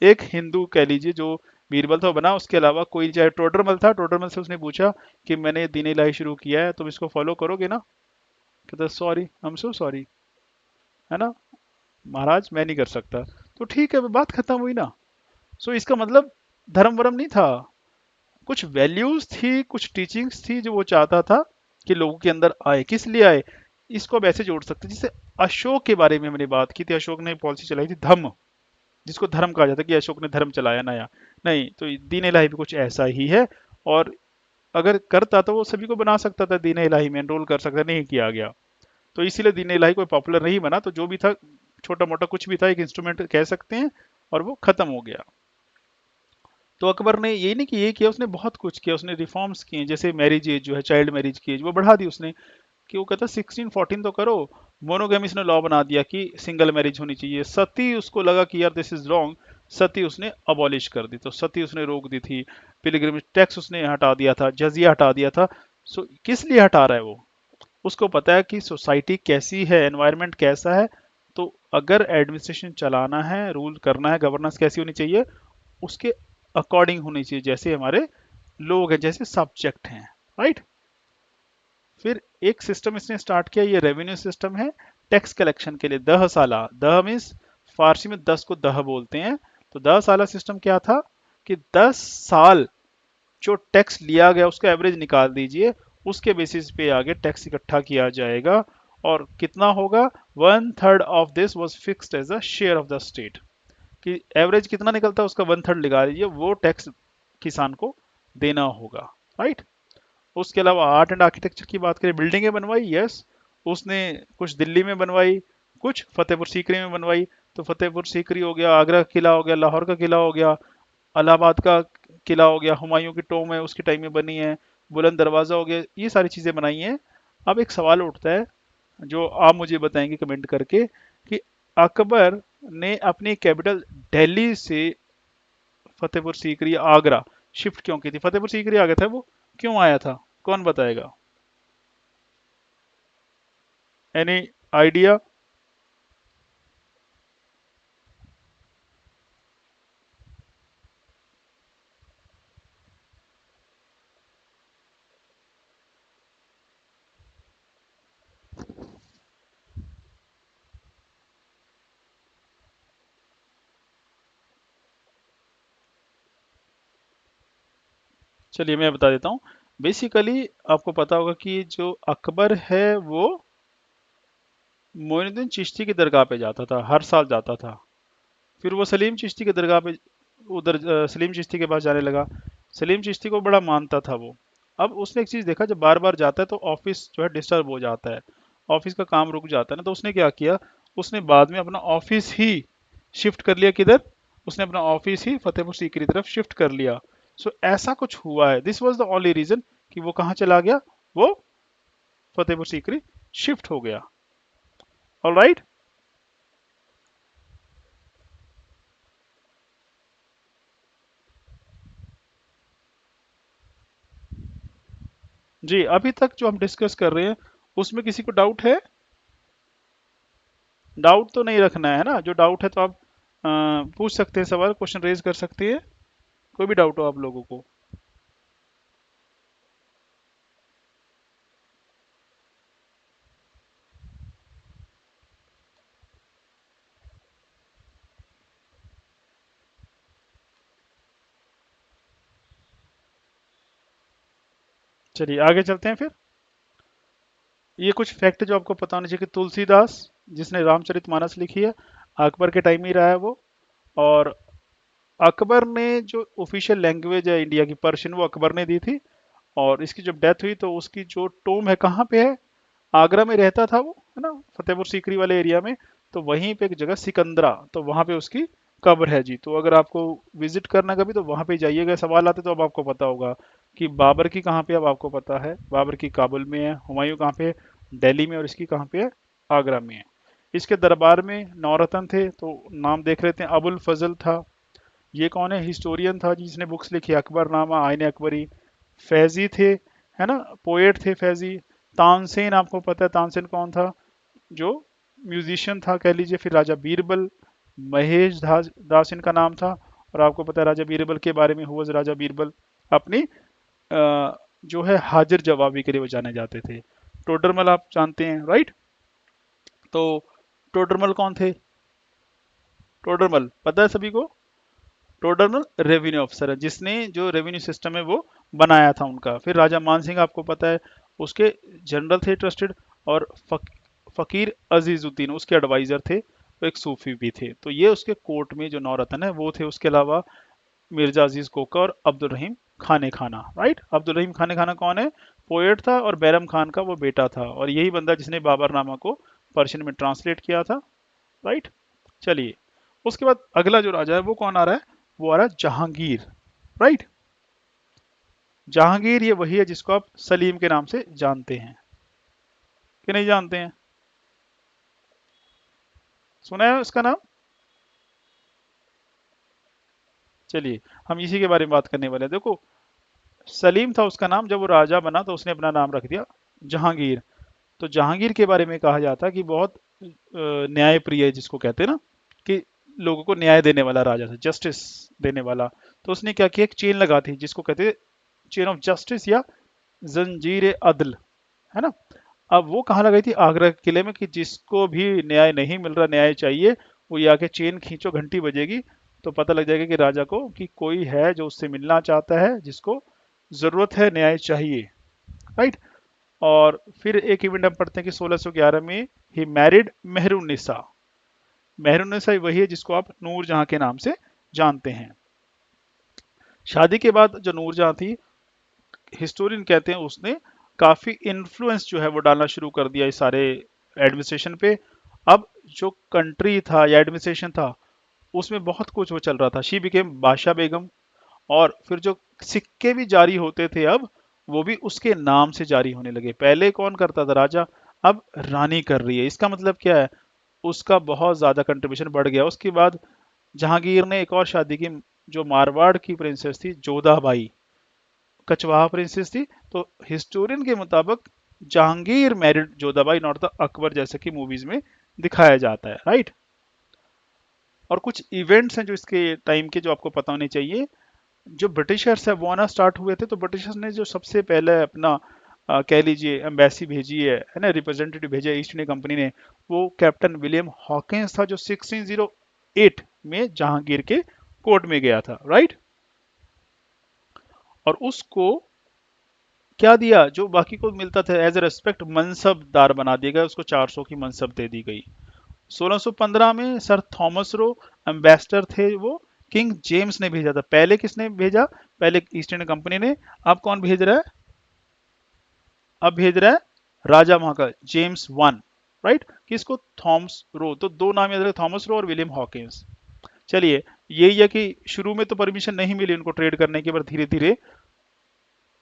एक हिंदू कह लीजिए जो बीरबल था वो बना, उसके अलावा कोई, चाहे टोडरमल था, टोडरमल से उसने पूछा कि मैंने दीन इलाही शुरू किया है, तुम इसको फॉलो करोगे ना, कहता sorry, I am so sorry, है ना महाराज, मैं नहीं कर सकता। तो ठीक है, बात खत्म हुई ना। सो इसका मतलब धर्म वरम नहीं था, कुछ वैल्यूज थी, कुछ टीचिंग्स थी जो वो चाहता था कि लोगों के अंदर आए। किस लिए आए, इसको अब ऐसे जोड़ सकते हैं जैसे अशोक के बारे में हमने बात की थी, अशोक ने पॉलिसी चलाई थी धम्म, जिसको धर्म कहा जाता है कि अशोक ने धर्म चलाया नया, नहीं तो दीन इलाही भी कुछ ऐसा ही है। और अगर करता तो वो सभी को बना सकता था, दीन इलाही में एनरोल कर सकता, नहीं किया गया, तो इसीलिए दीन इलाही कोई पॉपुलर नहीं बना। तो जो भी था, छोटा मोटा कुछ भी था, एक इंस्ट्रूमेंट कह सकते हैं, और वो खत्म हो गया। तो अकबर ने यही नहीं कि ये किया, उसने बहुत कुछ किया, उसने रिफॉर्म्स किए, जैसे मैरिज एज जो है, चाइल्ड मैरिज की एज वो बढ़ा दी उसने, कि वो कहता 16-14 तो करो। मोनोगेमिस ने लॉ बना दिया कि सिंगल मैरिज होनी चाहिए। सती उसको लगा कि यार दिस इज रॉन्ग, सती उसने अबॉलिश कर दी, तो सती उसने रोक दी थी। पिलग्रिमेज टैक्स उसने हटा दिया था, जजिया हटा दिया था। सो किस लिए हटा रहा है वो, उसको पता है कि सोसाइटी कैसी है, एनवायरनमेंट कैसा है। तो अगर एडमिनिस्ट्रेशन चलाना है, रूल करना है, गवर्नेंस कैसी होनी चाहिए, उसके अकॉर्डिंग होनी चाहिए, जैसे हमारे लोग हैं, जैसे सब्जेक्ट हैं, राइट। फिर एक सिस्टम इसने स्टार्ट किया, ये रेवेन्यू सिस्टम है, टैक्स कलेक्शन के लिए। दह साला, दह मीन्स फारसी में 10 को दह बोलते हैं। तो 10 साला सिस्टम क्या था कि 10 साल जो टैक्स लिया गया उसका एवरेज निकाल दीजिए, उसके बेसिस पे आगे टैक्स इकट्ठा किया जाएगा। और कितना होगा, 1/3 of this was fixed as a share of the state, कि एवरेज कितना निकलता है उसका 1/3 लगा लीजिए, वो टैक्स किसान को देना होगा, राइट। उसके अलावा आर्ट एंड आर्किटेक्चर की बात करें, बिल्डिंगें बनवाई, यस, उसने कुछ दिल्ली में बनवाई, कुछ फतेहपुर सीकरी में बनवाई। तो फतेहपुर सीकरी हो गया, आगरा का किला हो गया, लाहौर का किला हो गया, इलाहाबाद का किला हो गया, हुमायूं की टोम है उसके टाइम में बनी है, बुलंद दरवाजा हो गया, ये सारी चीजें बनाई हैं। अब एक सवाल उठता है जो आप मुझे बताएंगे कमेंट करके, कि अकबर ने अपनी कैपिटल दिल्ली से फतेहपुर सीकरी आगरा शिफ्ट क्यों की थी, फतेहपुर सीकरी आ गया था वो, क्यों आया था, कौन बताएगा, एनी आइडिया। चलिए मैं बता देता हूँ। बेसिकली आपको पता होगा कि जो अकबर है वो मोइनुद्दीन चिश्ती की दरगाह पे जाता था, हर साल जाता था। फिर वो सलीम चिश्ती की दरगाह पे उधर सलीम चिश्ती के पास जाने लगा, सलीम चिश्ती को बड़ा मानता था वो। अब उसने एक चीज़ देखा, जब बार बार जाता है तो ऑफिस जो है डिस्टर्ब हो जाता है, ऑफिस का काम रुक जाता है ना, तो उसने क्या किया, उसने बाद में अपना ऑफिस ही शिफ्ट कर लिया, किधर, उसने अपना ऑफिस ही फतेहपुर सीकरी की तरफ शिफ्ट कर लिया। सो ऐसा कुछ हुआ है, this was the only reason कि वो कहाँ चला गया, वो फतेहपुर सीकरी शिफ्ट हो गया। ऑलराइट। जी, अभी तक जो हम डिस्कस कर रहे हैं उसमें किसी को डाउट है, डाउट तो नहीं रखना है ना, जो डाउट है तो आप पूछ सकते हैं, सवाल क्वेश्चन रेज कर सकते हैं, कोई भी डाउट हो आप लोगों को। चलिए आगे चलते हैं फिर। ये कुछ फैक्ट जो आपको पता होना चाहिए, कि तुलसीदास जिसने रामचरितमानस लिखी है, अकबर के टाइम ही रहा है वो। और अकबर ने जो ऑफिशियल लैंग्वेज है इंडिया की, पर्शियन, वो अकबर ने दी थी। और इसकी जब डेथ हुई तो उसकी जो टोम है कहाँ पे है, आगरा में रहता था वो, है ना, फतेहपुर सीकरी वाले एरिया में। तो वहीं पे एक जगह सिकंदरा, तो वहां पे उसकी कब्र है जी। तो अगर आपको विजिट करना कभी तो वहां पे जाइएगा। सवाल आते तो अब आपको पता होगा कि बाबर की कहाँ पे, अब आपको पता है बाबर की काबुल में है, हुमायूं कहाँ पे है, दिल्ली में, और इसकी कहाँ पे है, आगरा में है। इसके दरबार में नौरतन थे, तो नाम देख लेते हैं। अबुल फजल था, ये कौन है, हिस्टोरियन था जिसने बुक्स लिखी, अकबरनामा, आईन अकबरी। फैजी थे, है ना, पोएट थे फैजी। तानसेन, आपको पता है तानसेन कौन था, जो म्यूजिशियन था कह लीजिए। फिर राजा बीरबल, महेश दास इनका नाम था। और आपको पता है राजा बीरबल के बारे में, हुआ राजा बीरबल अपनी जो है हाजिर जवाबी के लिए वो जाने जाते थे। टोडरमल आप जानते हैं, राइट। तो टोडरमल कौन थे, टोडरमल पता है सभी को। टोडरमल रेवेन्यू अफसर है, जिसने जो रेवेन्यू सिस्टम है वो बनाया था उनका। फिर राजा मान सिंह आपको पता है, उसके जनरल थे ट्रस्टेड। और फकीर अजीजुद्दीन उसके एडवाइजर थे, वो एक सूफी भी थे। तो ये उसके कोर्ट में जो नौरतन है वो थे। उसके अलावा मिर्जा अजीज कोका और अब्दुल रहीम खाने खाना, राइट। अब्दुल रहीम खाने खाना कौन है, पोएट था और बैरम खान का वो बेटा था, और यही बंदा जिसने बाबरनामा को पर्शियन में ट्रांसलेट किया था, राइट। चलिए, उसके बाद अगला जो राजा है वो कौन आ रहा है, वो आ रहा है जहांगीर, राइट। जहांगीर ये वही है जिसको आप सलीम के नाम से जानते हैं कि नहीं जानते हैं, सुना है उसका नाम। चलिए, हम इसी के बारे में बात करने वाले हैं। देखो, सलीम था उसका नाम, जब वो राजा बना तो उसने अपना नाम रख दिया जहांगीर। तो जहांगीर के बारे में कहा जाता है कि बहुत न्याय प्रिय है, जिसको कहते हैं ना कि लोगों को न्याय देने वाला राजा था, जस्टिस देने वाला। तो उसने क्या किया, एक चेन लगा थी जिसको कहते हैं चेन ऑफ जस्टिस या जंजीर अदल, है ना। अब वो कहाँ लगाई थी, आगरा के किले में, कि जिसको भी न्याय नहीं मिल रहा, न्याय चाहिए, वो ये आके चेन खींचो, घंटी बजेगी तो पता लग जाएगा कि राजा को कि कोई है जो उससे मिलना चाहता है, जिसको जरूरत है, न्याय चाहिए, राइट। और फिर एक इवेंट हम पढ़ते हैं कि 1611 में ही मैरिड मेहरुन्निसा। मेहरुन्निसा वही है जिसको आप नूरजहां के नाम से जानते हैं। शादी के बाद जो नूरजहां थी, हिस्टोरियन कहते हैं उसने काफी इन्फ्लुएंस जो है वो डालना शुरू कर दिया इस सारे एडमिनिस्ट्रेशन पे। अब जो कंट्री था या एडमिनिस्ट्रेशन था उसमें बहुत कुछ वो चल रहा था। शी बिकेम बादशाह बेगम। और फिर जो सिक्के भी जारी होते थे अब, वो भी उसके नाम से जारी होने लगे। पहले कौन करता था, राजा, अब रानी कर रही है। इसका मतलब क्या है, उसका बहुत ज्यादा कंट्रीब्यूशन बढ़ गया। उसके बाद जहांगीर ने एक और शादी की, जो मारवाड़ की प्रिंसेस थी जोधाबाई, कचवाहा प्रिंसेस थी। तो हिस्टोरियन के मुताबिक Jahangir married Jodha Bai, not the Akbar, जैसे कि मूवीज में दिखाया जाता है, राइट। और कुछ इवेंट्स हैं जो इसके टाइम के, जो आपको पता होने चाहिए। जो ब्रिटिशर्स है वो आना स्टार्ट हुए थे, तो ब्रिटिशर्स ने जो सबसे पहले अपना कह लीजिए एम्बेसी भेजी है ना, रिप्रेजेंटेटिव भेजा ईस्ट इंडिया कंपनी ने, वो कैप्टन विलियम हॉकिंस था, जो 1608 में जहांगीर के कोर्ट में गया था, राइट। और उसको क्या दिया, जो बाकी को मिलता था एज ए रेस्पेक्ट, मनसबदार बना दिया गया, उसको 400 की मनसब दे दी गई। 1615 में सर थॉमस रो एम्बेसडर थे, वो किंग जेम्स ने भेजा था। पहले किसने भेजा, पहले ईस्ट इंडिया कंपनी ने। अब कौन भेज रहा है, अब भेज रहा है राजा वहां का जेम्स वन, राइट। किसको, थॉमस रो। तो दो नाम याद रहे, थॉमस रो और विलियम हॉकिंस। चलिए, यही है कि शुरू में तो परमिशन नहीं मिली उनको ट्रेड करने की, पर धीरे धीरे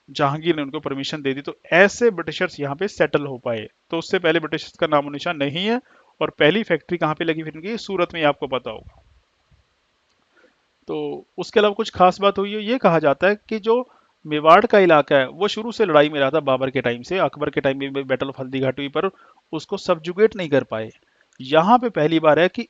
जहांगीर ने उनको परमिशन दे दी, तो ऐसे ब्रिटिशर्स यहाँ पे सेटल हो पाए। तो उससे पहले ब्रिटिशर्स का नामो निशान नहीं है। और पहली फैक्ट्री कहाँ पे लगी फिर उनकी, सूरत में, आपको पता होगा। तो उसके अलावा कुछ खास बात हुई है, ये कहा जाता है कि जो मेवाड़ का इलाका है वो शुरू से लड़ाई में रहा था बाबर के टाइम से। अकबर के टाइम में बैटल ऑफ हल्दी घाटी, पर उसको सबजुगेट नहीं कर पाए। यहाँ पे पहली बार है कि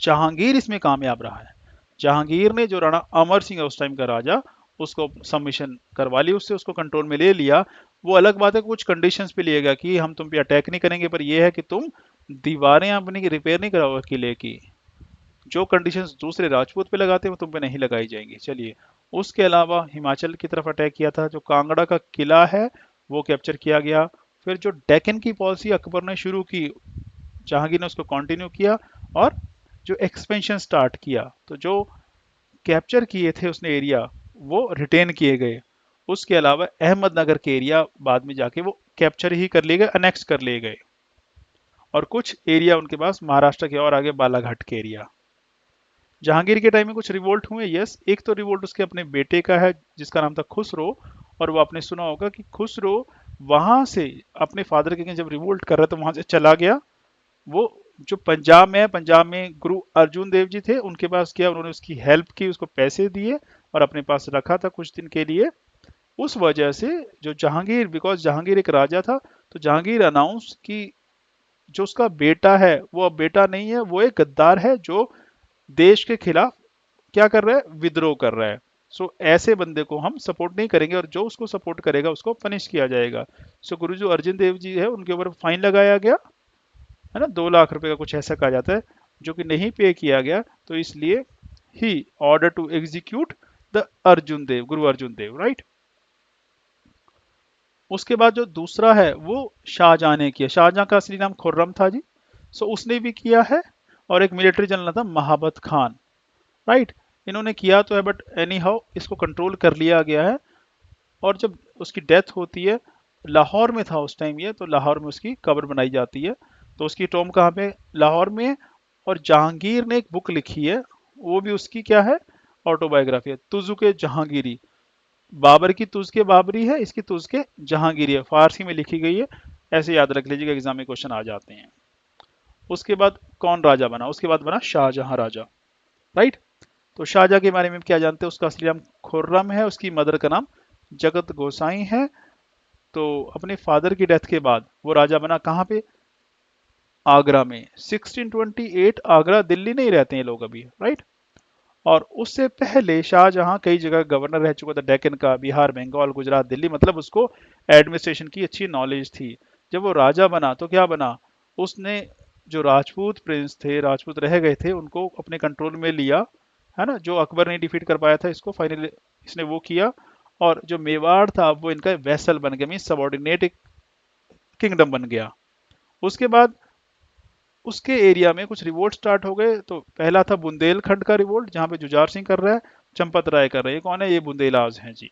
जहांगीर इसमें कामयाब रहा है। जहांगीर ने, जो राणा अमर सिंह है उस टाइम का राजा, उसको सबमिशन करवा ली उससे, उसको कंट्रोल में ले लिया। वो अलग बात है, कुछ कंडीशंस पे लिएगा कि हम तुम पे अटैक नहीं करेंगे, पर यह है कि तुम दीवारें अपनी रिपेयर नहीं कराओगे किले की। जो कंडीशंस दूसरे राजपूत पे लगाते हैं वो तुम पे नहीं लगाई जाएंगी। चलिए, उसके अलावा हिमाचल की तरफ अटैक किया था, जो कांगड़ा का किला है वो कैप्चर किया गया। फिर जो डेक्कन की पॉलिसी अकबर ने शुरू की, जहांगीर ने उसको कंटिन्यू किया। और जो एक्सपेंशन स्टार्ट किया, तो जो कैप्चर किए थे उसने एरिया, वो रिटेन किए गए। उसके अलावा अहमदनगर के एरिया बाद में जाके वो कैप्चर ही कर लिए गए, अनेक्स कर लिए गए। और कुछ एरिया उनके पास महाराष्ट्र के और आगे बालाघाट के एरिया। जहांगीर के टाइम में कुछ रिवोल्ट हुए, यस। एक तो रिवोल्ट उसके अपने बेटे का है जिसका नाम था खुसरो, और वो आपने सुना होगा कि खुसरो वहां से अपने फादर के जब रिवोल्ट कर रहा था वहां से चला गया। वो जो पंजाब में है, पंजाब में गुरु अर्जुन देव जी थे, उनके पास किया, उन्होंने उसकी हेल्प की, उसको पैसे दिए और अपने पास रखा था कुछ दिन के लिए। उस वजह से जो जहांगीर, बिकॉज जहांगीर एक राजा था, तो जहांगीर अनाउंस कि जो उसका बेटा है वो अब बेटा नहीं है, वो एक गद्दार है जो देश के खिलाफ क्या कर रहा है, विद्रोह कर रहा है। सो ऐसे बंदे को हम सपोर्ट नहीं करेंगे और जो उसको सपोर्ट करेगा उसको पनिश किया जाएगा। सो गुरु जो अर्जुन देव जी है उनके ऊपर फाइन लगाया गया, है ना, 2 लाख रुपए का कुछ ऐसा कहा जाता है, जो कि नहीं पे किया गया। तो इसलिए ही order to execute the Arjun Dev, Guru Arjun Dev, right. उसके बाद जो दूसरा है वो शाहजहां ने किया। शाहजहां का असली नाम खुर्रम था जी। सो उसने भी किया है। और एक मिलिट्री जनरल था महाबत खान, राइट। इन्होंने किया तो है, बट एनी हाउ इसको कंट्रोल कर लिया गया है। और जब उसकी डेथ होती है, लाहौर में था उस टाइम ये, तो लाहौर में उसकी कब्र बनाई जाती है। तो उसकी टॉम कहाँ पे, लाहौर में है। और जहांगीर ने एक बुक लिखी है, वो भी उसकी क्या है, ऑटोबायोग्राफी है, तुजुके जहांगीरी। बाबर की तुज के बाबरी है, इसकी तुज के जहांगीरी है, फारसी में लिखी गई है। ऐसे याद रख लीजिएगा, एग्जाम में क्वेश्चन आ जाते हैं। उसके बाद कौन राजा बना, उसके बाद बना शाहजहां राजा, राइट। तो शाहजहां के बारे में क्या जानते हैं, उसका असली नाम खुर्रम है, उसकी मदर का नाम जगत गोसाई है। तो अपने फादर की डेथ के बाद वो राजा बना कहाँ पे, आगरा में। 1628, आगरा, दिल्ली नहीं रहते हैं लोग अभी, राइट। और उससे पहले शाहजहां कई जगह गवर्नर रह चुका था, डेक्कन का, बिहार, बंगाल, गुजरात, दिल्ली, मतलब उसको एडमिनिस्ट्रेशन की अच्छी नॉलेज थी। जब वो राजा बना तो क्या बना, उसने जो राजपूत प्रिंस थे, राजपूत रह गए थे, उनको अपने कंट्रोल में लिया, है ना। जो अकबर नहीं डिफीट कर पाया था इसको, फाइनली इसने वो किया। और जो मेवाड़ था वो इनका वेसल बन गया, मीन सबॉर्डिनेट किंगडम बन गया। उसके बाद उसके एरिया में कुछ रिवोल्ट स्टार्ट हो गए। तो पहला था बुंदेलखंड का रिवोल्ट, जहां पे जुझार सिंह कर रहा है, चंपत राय कर रहे हैं। ये कौन है, ये बुंदेलाज हैं जी।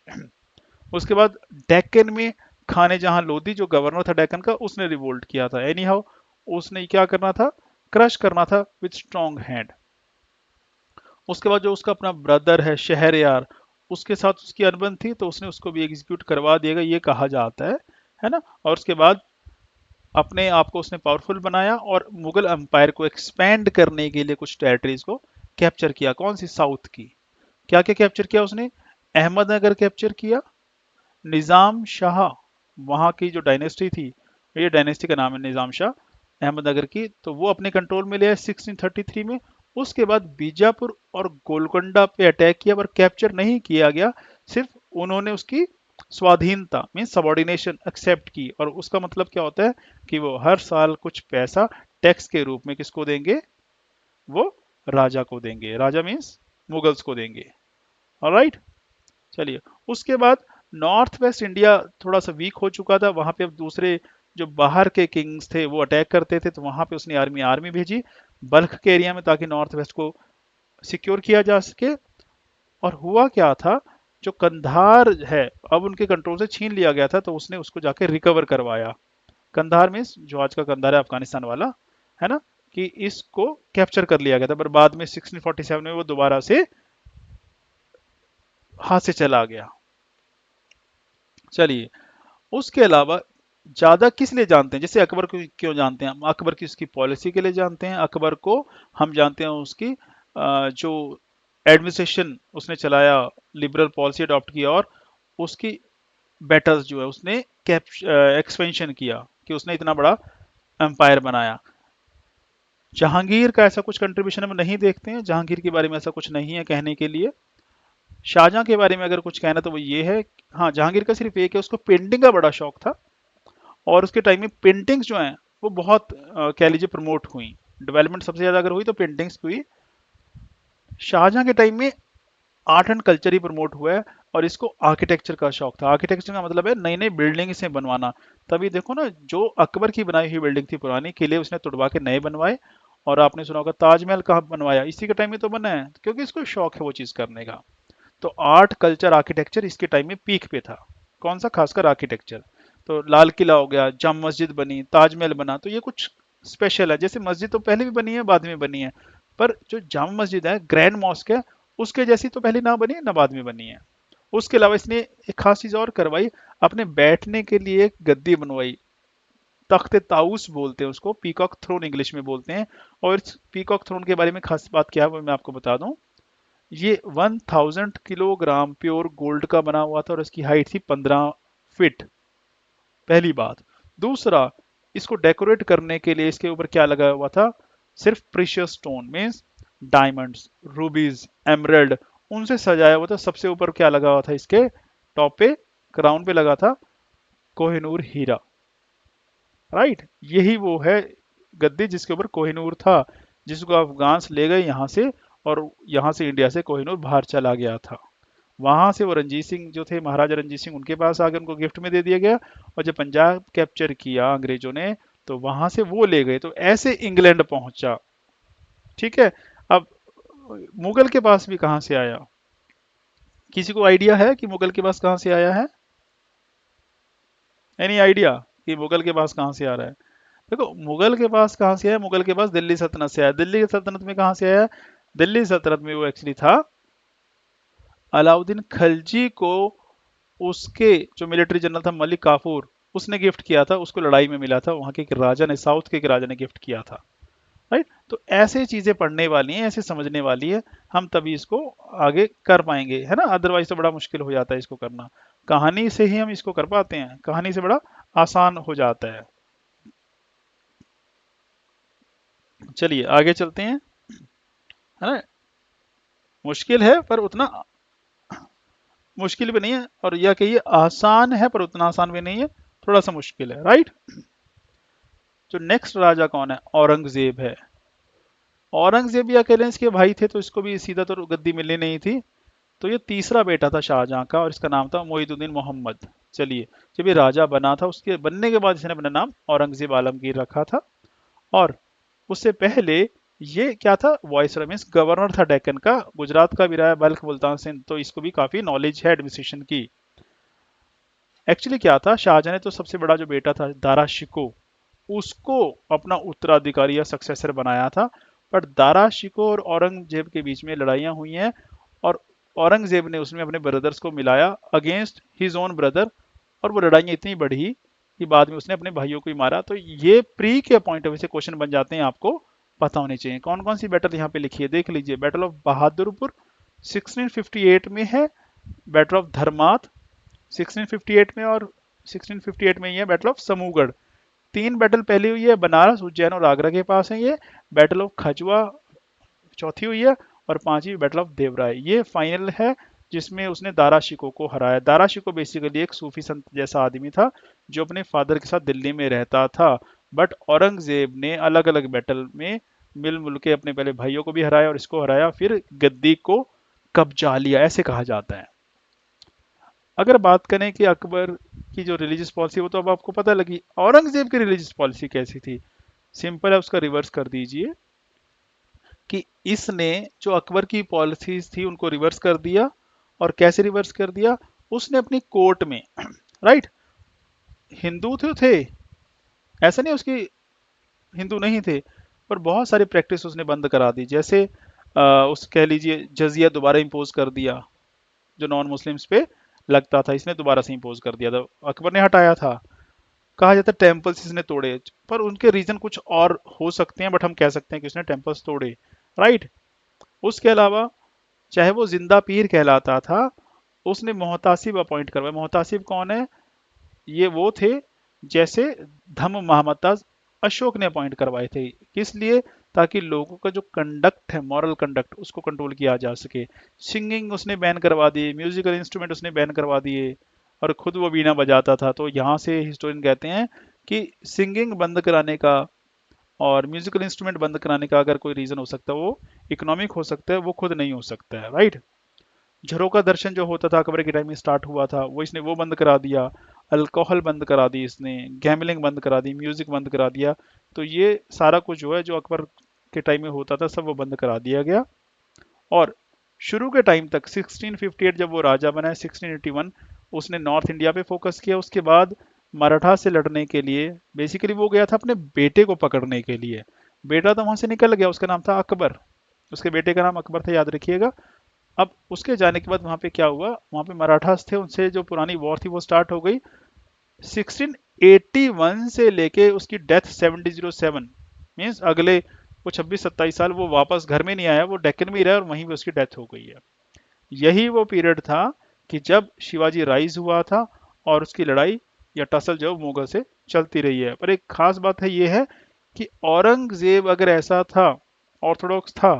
उसके बाद डेक्कन में खाने जहां लोधी, जो गवर्नर था डेक्कन का, उसने रिवोल्ट किया था। एनी हाउ उसने क्या करना था, क्रश करना था विथ स्ट्रॉन्ग हैंड। उसके बाद जो उसका अपना ब्रदर है शहरयार, उसके साथ उसकी अनबन थी, तो उसने उसको भी एग्जीक्यूट करवा दिएगा, ये कहा जाता है ना। और उसके बाद अपने आप को उसने पावरफुल बनाया और मुगल एम्पायर को एक्सपेंड करने के लिए कुछ टेरिटरीज को कैप्चर किया। कौन सी, साउथ की। क्या क्या कैप्चर किया उसने, अहमदनगर कैप्चर किया, निजाम शाह, वहां की जो डायनेस्टी थी, ये डायनेस्टी का नाम है निजाम शाह, अहमदनगर की, तो वो अपने कंट्रोल में लिया 1633 में। उसके बाद बीजापुर और गोलकोंडा पे अटैक किया, पर कैप्चर नहीं किया गया, सिर्फ उन्होंने उसकी स्वाधीनता मीन सबॉर्डिनेशन एक्सेप्ट की। और उसका मतलब क्या होता है कि वो हर साल कुछ पैसा टैक्स के रूप में किसको देंगे, वो राजा को देंगे, राजा मीन्स मुगल्स को देंगे। ऑलराइट, चलिए। उसके बाद नॉर्थ वेस्ट इंडिया थोड़ा सा वीक हो चुका था, वहां पे अब दूसरे जो बाहर के किंग्स थे वो अटैक करते थे, तो वहां पे उसने आर्मी आर्मी भेजी बल्ख के एरिया में, ताकि नॉर्थ वेस्ट को सिक्योर किया जा सके। और हुआ क्या था, जो कंधार है अब उनके कंट्रोल से छीन लिया गया था, तो उसने उसको जाके रिकवर करवाया। कंधार मीन्स जो आज का कंधार है अफगानिस्तान वाला, है ना, कि इसको कैप्चर कर लिया गया था, पर बाद में 1647 में वो दोबारा से हाथ से चला गया। चलिए, उसके अलावा ज्यादा किस लिए जानते हैं, जैसे अकबर को क्यों जानते हैं हम, अकबर की उसकी पॉलिसी के लिए जानते हैं। अकबर को हम जानते हैं उसकी जो एडमिनिस्ट्रेशन उसने चलाया, लिबरल पॉलिसी अडॉप्ट किया, और उसकी बैटल्स जो है उसने एक्सपेंशन किया, कि उसने इतना बड़ा एम्पायर बनाया। जहांगीर का ऐसा कुछ कंट्रीब्यूशन हम नहीं देखते हैं, जहांगीर के बारे में ऐसा कुछ नहीं है कहने के लिए। शाहजहां के बारे में अगर कुछ कहना तो वो ये है, हाँ, जहांगीर का सिर्फ एक है, उसको पेंटिंग का बड़ा शौक था, और उसके टाइम में पेंटिंग्स जो हैं वो बहुत कह लीजिए प्रमोट हुई। डेवलपमेंट सबसे ज़्यादा अगर हुई तो पेंटिंग्स की हुई। शाहजहां के टाइम में art and culture he promote हुआ है, और इसको आर्किटेक्चर का शौक था। आर्किटेक्चर का मतलब है नई नई बिल्डिंग से बनवाना। तभी देखो ना, जो अकबर की बनाई हुई बिल्डिंग थी पुरानी, किले उसने तुड़वा के नए बनवाए। और आपने सुना होगा ताजमहल कहाँ बनवाया, इसी के टाइम में तो बना है, क्योंकि इसको शौक है वो चीज़ करने का। तो आर्ट कल्चर आर्किटेक्चर इसके टाइम में पीक पे था। कौन सा, खासकर आर्किटेक्चर। तो लाल किला हो गया, जाम मस्जिद बनी, ताजमहल बना, तो ये कुछ स्पेशल है। जैसे मस्जिद तो पहले भी बनी है, बाद में बनी है, पर जो जामा मस्जिद है, ग्रैंड मॉस्क है, उसके जैसी तो पहले ना बनी है ना बाद में बनी है। उसके अलावा इसने एक खास चीज और करवाई, अपने बैठने के लिए एक गद्दी बनवाई, तख्त ताउस बोलते हैं उसको, पीकॉक थ्रोन इंग्लिश में बोलते हैं। और इस पीकॉक थ्रोन के बारे में खास बात क्या है वो मैं आपको बता दूं। ये 1000 किलोग्राम प्योर गोल्ड का बना हुआ था और इसकी हाइट थी 15 फीट, पहली बात। दूसरा, इसको डेकोरेट करने के लिए इसके ऊपर क्या लगा हुआ था, सिर्फ precious stone means diamonds, रूबीज, emerald, उनसे सजाया हुआ था। सबसे ऊपर क्या लगा हुआ था, इसके टॉप पे, क्राउन पे लगा था कोहिनूर हीरा। राइट, यही वो है गद्दी जिसके ऊपर कोहिनूर था, जिसको अफगान से ले गए यहाँ से, और यहाँ से इंडिया से कोहिनूर बाहर चला गया था। वहां से वो रंजीत सिंह जो थे, महाराजा रंजीत सिंह, उनके पास आके उनको गिफ्ट में दे दिया गया। और जब पंजाब कैप्चर किया अंग्रेजों ने, तो वहां से वो ले गए, तो ऐसे इंग्लैंड पहुंचा। ठीक है। अब मुगल के पास भी कहाँ से आया, किसी को आइडिया है कि मुगल के पास कहाँ से आया है? एनी आइडिया कि मुगल के पास कहाँ से आ रहा है? देखो, मुगल के पास कहाँ से आया, मुगल के पास दिल्ली सल्तनत से आया। दिल्ली सल्तनत में कहाँ से आया? दिल्ली सल्तनत में वो एक्चुअली था, अलाउद्दीन खिलजी को उसके जो मिलिट्री जनरल था मलिक काफूर, उसने गिफ्ट किया था, उसको लड़ाई में मिला था, वहां के एक राजा ने, साउथ के एक राजा ने गिफ्ट किया था। राइट, तो ऐसे चीजें पढ़ने वाली हैं, ऐसे समझने वाली है, हम तभी इसको आगे कर पाएंगे, है ना। अदरवाइज तो बड़ा मुश्किल हो जाता है इसको करना। कहानी से ही हम इसको कर पाते हैं, कहानी से बड़ा आसान हो जाता है। चलिए आगे चलते हैं, है ना। मुश्किल है पर उतना मुश्किल भी नहीं है, और यह कहिए आसान है पर उतना आसान भी नहीं है, थोड़ा सा मुश्किल है। राइट। जो नेक्स्ट राजा कौन है, औरंगजेब है। औरंगजेब या कह लें इसके भाई थे, तो इसको भी सीधा तो गद्दी मिलनी नहीं थी। तो ये तीसरा बेटा था शाहजहां का, और इसका नाम था मोइनुद्दीन मोहम्मद। चलिए, जब ये राजा बना था, उसके बनने के बाद इसने अपना नाम औरंगजेब आलमगीर रखा था। और उससे पहले ये क्या था, वाइसरॉय मींस गवर्नर था डेक्कन का, गुजरात का भी रहा है, बल्ख, मुल्तान, सिंध, तो इसको भी काफी नॉलेज है एडमिनिस्ट्रेशन की। एक्चुअली क्या था, शाहजहां ने तो सबसे बड़ा जो बेटा था दारा शिको, उसको अपना उत्तराधिकारी या सक्सेसर बनाया था। पर दारा शिको और औरंगजेब के बीच में लड़ाइयाँ हुई हैं, और औरंगजेब ने उसमें अपने ब्रदर्स को मिलाया अगेंस्ट हिज ओन ब्रदर, और वो लड़ाइयाँ इतनी बढ़ी कि बाद में उसने अपने भाइयों को ही मारा। तो ये प्री के पॉइंट ऑफ व्यू से क्वेश्चन बन जाते हैं, आपको पता होने चाहिए। कौन कौन सी बैटल यहाँ पे लिखी है देख लीजिए। बैटल ऑफ बहादुरपुर 1658 में है, बैटल ऑफ धर्मात 1658 में, और 1658 में ही है बैटल ऑफ समूगढ़। तीन बैटल पहली हुई है बनारस, उज्जैन और आगरा के पास है ये। बैटल ऑफ खजुआ चौथी हुई है, और पांचवी बैटल ऑफ देवराय ये फाइनल है, जिसमें उसने दारा शिको को हराया। दारा शिको बेसिकली एक सूफी संत जैसा आदमी था, जो अपने फादर के साथ दिल्ली में रहता था। बट औरंगजेब ने अलग अलग बैटल में मिल के अपने पहले भाइयों को भी हराया और इसको हराया, फिर गद्दी को कब्जा लिया, ऐसे कहा जाता है। अगर बात करें कि अकबर की जो रिलीजियस पॉलिसी, वो तो अब आपको पता लगी। औरंगजेब की रिलीजियस पॉलिसी कैसी थी, सिंपल है, उसका रिवर्स कर दीजिए कि इसने जो अकबर की पॉलिसीज थी उनको रिवर्स कर दिया। और कैसे रिवर्स कर दिया, उसने अपनी कोर्ट में राइट, हिंदू थे, ऐसा नहीं उसकी हिंदू नहीं थे, पर बहुत सारी प्रैक्टिस उसने बंद करा दी। जैसे उस कह लीजिए जजिया दोबारा इम्पोज कर दिया, जो नॉन मुस्लिम्स पे लगता था, इसने दोबारा से इम्पोज कर दिया था, अकबर ने हटाया था। कहा जाता है टेम्पल्स इसने तोड़े, पर उनके रीजन कुछ और हो सकते हैं, बट हम कह सकते हैं कि उसने टेम्पल्स तोड़े। राइट। उसके अलावा चाहे वो जिंदा पीर कहलाता था, उसने मोहतासिब अपॉइंट करवाए। मोहतासिब कौन है, ये वो थे जैसे धम्म महमताज अशोक ने अपॉइंट करवाए थे। किस लिए, ताकि लोगों का जो कंडक्ट है, मॉरल कंडक्ट, उसको कंट्रोल किया जा सके। सिंगिंग उसने बैन करवा दी, म्यूजिकल इंस्ट्रूमेंट उसने बैन करवा दिए, और खुद वो बीना बजाता था। तो यहाँ से हिस्टोरियन कहते हैं कि सिंगिंग बंद कराने का और म्यूजिकल इंस्ट्रूमेंट बंद कराने का अगर कोई रीजन हो सकता है, वो इकोनॉमिक हो सकता है, वो खुद नहीं हो सकता है। राइट। झरोका दर्शन जो होता था अकबर के टाइम में स्टार्ट हुआ था, वो इसने वो बंद करा दिया। अल्कोहल बंद करा दी इसने, गैमलिंग बंद करा दी, म्यूजिक बंद करा दिया। तो ये सारा कुछ जो है, जो अकबर के टाइम में होता था, सब वो बंद करा दिया गया। और शुरू के टाइम तक 1658 जब वो राजा बना है, 1681 उसने नॉर्थ इंडिया पे फोकस किया। उसके बाद मराठा से लड़ने के लिए, बेसिकली वो गया था अपने बेटे को पकड़ने के लिए। बेटा तो वहां से निकल गया, उसका नाम था अकबर, उसके बेटे का नाम अकबर था, याद रखिएगा। अब उसके जाने के बाद वहां पे क्या हुआ, वहां पे मराठास थे, उनसे जो पुरानी वॉर थी वो स्टार्ट हो गई। 1681 से लेके उसकी डेथ 1707, मीन्स अगले वो 26-27 साल वो वापस घर में नहीं आया, वो डेक्कन में ही रहा और वहीं पे उसकी डेथ हो गई है। यही वो पीरियड था कि जब शिवाजी राइज हुआ था और उसकी लड़ाई या टसल जो मुगल से चलती रही है। पर एक खास बात है ये है कि औरंगजेब अगर ऐसा था, ऑर्थोडॉक्स था,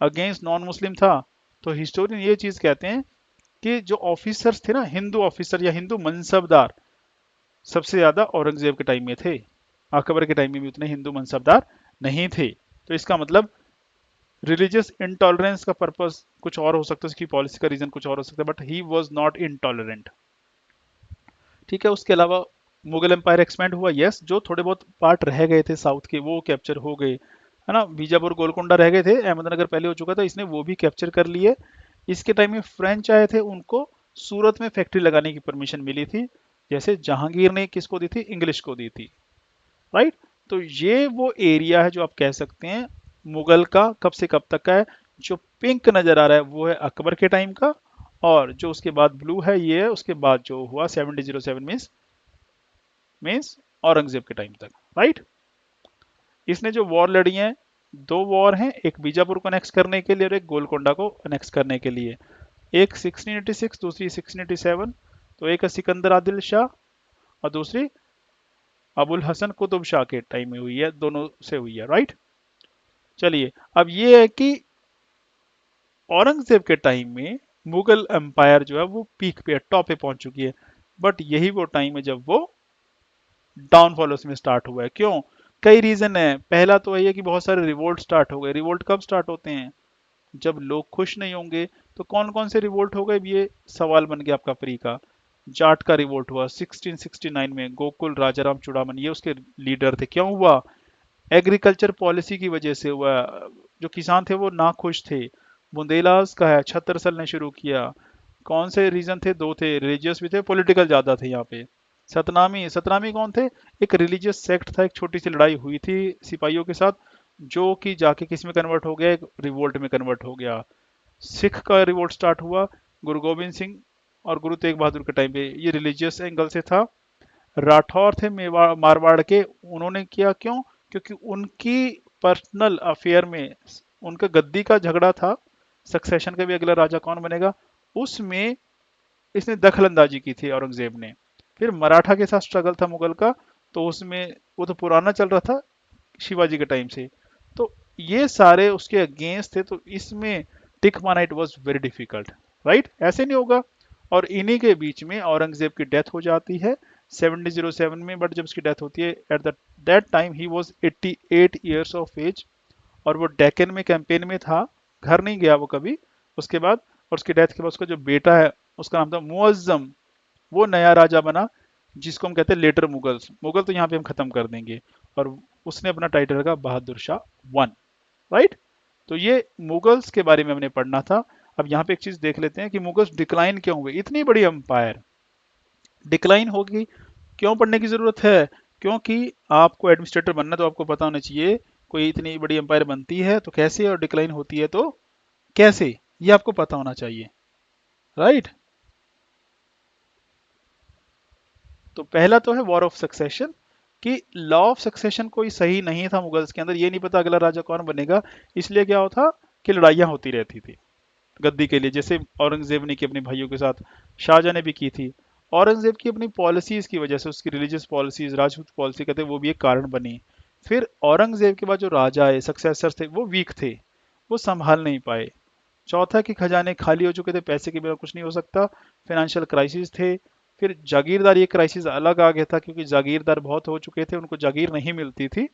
अगेंस्ट नॉन मुस्लिम था, तो हिस्टोरियन ये चीज कहते हैं कि जो ऑफिसर्स थे ना, हिंदू ऑफिसर या हिंदू मनसबदार, सबसे ज्यादा औरंगजेब के टाइम में थे। अकबर के टाइम में भी उतने हिंदू मनसबदार नहीं थे। तो इसका मतलब रिलीजियस इंटॉलरेंस का पर्पस कुछ और हो सकता है, उसकी पॉलिसी का रीजन कुछ और हो सकता है, but he was not intolerant. ठीक है, उसके अलावा मुगल एम्पायर एक्सपेंड हुआ, यस, जो थोड़े बहुत पार्ट रह गए थे साउथ के वो कैप्चर हो गए, है ना। बीजापुर गोलकोंडा रह गए थे, अहमदनगर पहले हो चुका था, इसने वो भी कैप्चर कर लिए। इसके टाइम में फ्रेंच आए थे, उनको सूरत में फैक्ट्री लगाने की परमिशन मिली थी, जैसे जहांगीर ने किसको दी थी, इंग्लिश को दी थी, राइट। तो ये वो एरिया है जो आप कह सकते हैं मुगल का कब से कब तक का है। जो पिंक नजर आ रहा है वो है अकबर के टाइम का, और जो उसके बाद ब्लू है ये है उसके बाद जो हुआ 1707, मीन्स औरंगजेब के टाइम तक, राइट। इसने जो वॉर लड़ी है, दो वॉर हैं, एक बीजापुर को अनेक्स करने के लिए और एक गोलकोंडा को अनेक्स करने के लिए। एक 1686, दूसरी 1687। तो एक है सिकंदर आदिल शाह और दूसरी अबुल हसन कुतुब शाह के टाइम में हुई है, दोनों से हुई है, राइट। चलिए, अब ये है कि औरंगजेब के टाइम में मुगल एम्पायर जो है वो पीक पे, टॉप पे पहुंच चुकी है। बट यही वो टाइम है जब वो डाउनफॉल उसमें स्टार्ट हुआ है। क्यों? कई रीजन है। पहला तो ये है कि बहुत सारे रिवोल्ट स्टार्ट हो गए। रिवोल्ट कब स्टार्ट होते हैं? जब लोग खुश नहीं होंगे। तो कौन कौन से रिवोल्ट हो गए, ये सवाल बन गया आपका फ्री का। जाट का रिवोल्ट हुआ 1669 में, गोकुल राजाराम चूड़ामन ये उसके लीडर थे। क्यों हुआ? एग्रीकल्चर पॉलिसी की वजह से हुआ। जो किसान थे वो नाखुश थे। बुंदेलास का है, छत्रसल ने शुरू किया। कौन से रीजन थे? दो थे, रिलीजियस भी थे, पॉलिटिकल ज्यादा थे यहाँ पे। सतनामी, सतनामी कौन थे? एक रिलीजियस सेक्ट था, एक छोटी सी लड़ाई हुई थी सिपाहियों के साथ, जो कि जाके किस में कन्वर्ट हो गया, एक रिवोल्ट में कन्वर्ट हो गया। सिख का रिवोल्ट स्टार्ट हुआ गुरु गोविंद सिंह और गुरु तेग बहादुर के टाइम पे, ये रिलीजियस एंगल से था। राठौर थे मेवाड़ मारवाड़ के, उन्होंने किया क्यों? क्योंकि उनकी पर्सनल अफेयर में उनका गद्दी का झगड़ा था, सक्सेशन का भी अगला राजा कौन बनेगा, उसमें इसने दखल अंदाजी की थी औरंगजेब ने। फिर मराठा के साथ स्ट्रगल था मुगल का, तो उसमें वो तो पुराना चल रहा था शिवाजी के टाइम से, तो ये सारे उसके अगेंस्ट थे। तो इसमें टिक पाना it was very difficult, right. ऐसे नहीं होगा। और इन्हीं के बीच में औरंगजेब की डेथ हो जाती है 1707 में। बट जब उसकी डेथ होती है at that time he was 88 years of age, और वो डेक्कन में कैंपेन में था, घर नहीं गया वो कभी उसके बाद। और उसकी डेथ के बाद उसका जो बेटा है, उसका नाम था मुअज्जम, वो नया राजा बना, जिसको हम कहते हैं लेटर मुगल्स। मुगल तो यहाँ पे हम खत्म कर देंगे, और उसने अपना टाइटल रखा बहादुर शाह वन, राइट। तो ये मुगल्स के बारे में हमने पढ़ना था। अब यहाँ पे एक चीज देख लेते हैं कि मुगल्स डिक्लाइन क्यों हुए, इतनी बड़ी अंपायर डिक्लाइन होगी, क्यों पढ़ने की जरूरत है? क्योंकि आपको एडमिनिस्ट्रेटर बनना, तो आपको पता होना चाहिए कोई इतनी बड़ी अंपायर बनती है तो कैसे, और डिक्लाइन होती है तो कैसे, ये आपको पता होना चाहिए, राइट। तो पहला तो है वॉर ऑफ सक्सेशन, कि लॉ ऑफ सक्सेशन कोई सही नहीं था मुगल्स के अंदर, ये नहीं पता अगला राजा कौन बनेगा, इसलिए क्या होता कि लड़ाइयाँ होती रहती थी गद्दी के लिए। जैसे औरंगजेब ने की अपने भाइयों के साथ, शाहजहां ने भी की थी। औरंगजेब की अपनी पॉलिसीज की वजह से, उसकी रिलीजियस पॉलिसीज, राजपूत पॉलिसी कहते हैं, वो भी एक कारण बनी। फिर औरंगजेब के बाद जो राजा आए, सक्सेसर थे, वो वीक थे, वो संभाल नहीं पाए। चौथा कि खजाने खाली हो चुके थे, पैसे के बिना कुछ नहीं हो सकता, फाइनेंशियल क्राइसिस थे। फिर जागीरदार ये क्राइसिस अलग आ गया था, क्योंकि जागीरदार बहुत हो चुके थे, उनको जागीर नहीं मिलती थी,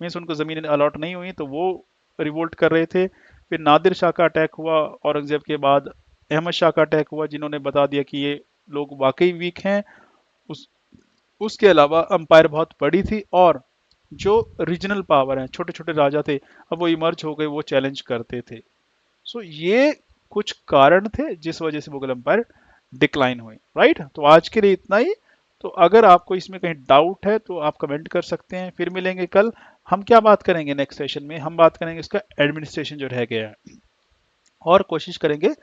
मीन्स उनको ज़मीनें अलॉट नहीं हुई, तो वो रिवोल्ट कर रहे थे। फिर नादिर शाह का अटैक हुआ औरंगजेब के बाद, अहमद शाह का अटैक हुआ, जिन्होंने बता दिया कि ये लोग वाकई वीक हैं। उस उसके अलावा अंपायर बहुत बड़ी थी, और जो रीजनल पावर हैं, छोटे छोटे राजा थे, अब वो इमर्ज हो गए, वो चैलेंज करते थे। सो ये कुछ कारण थे जिस वजह से मुगल एम्पायर डिक्लाइन हुई, राइट। तो आज के लिए इतना ही। तो अगर आपको इसमें कहीं डाउट है तो आप कमेंट कर सकते हैं। फिर मिलेंगे कल। हम क्या बात करेंगे नेक्स्ट सेशन में, हम बात करेंगे इसका एडमिनिस्ट्रेशन जो रह गया है, और कोशिश करेंगे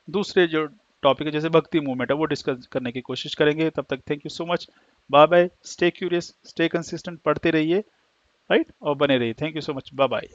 दूसरे जो टॉपिक है जैसे भक्ति मूवमेंट है वो डिस्कस करने की कोशिश करेंगे। तब तक thank you so much, bye bye, stay curious, stay consistent, पढ़ते रहिए, राइट, और बने रहिए। Thank you so much, bye bye.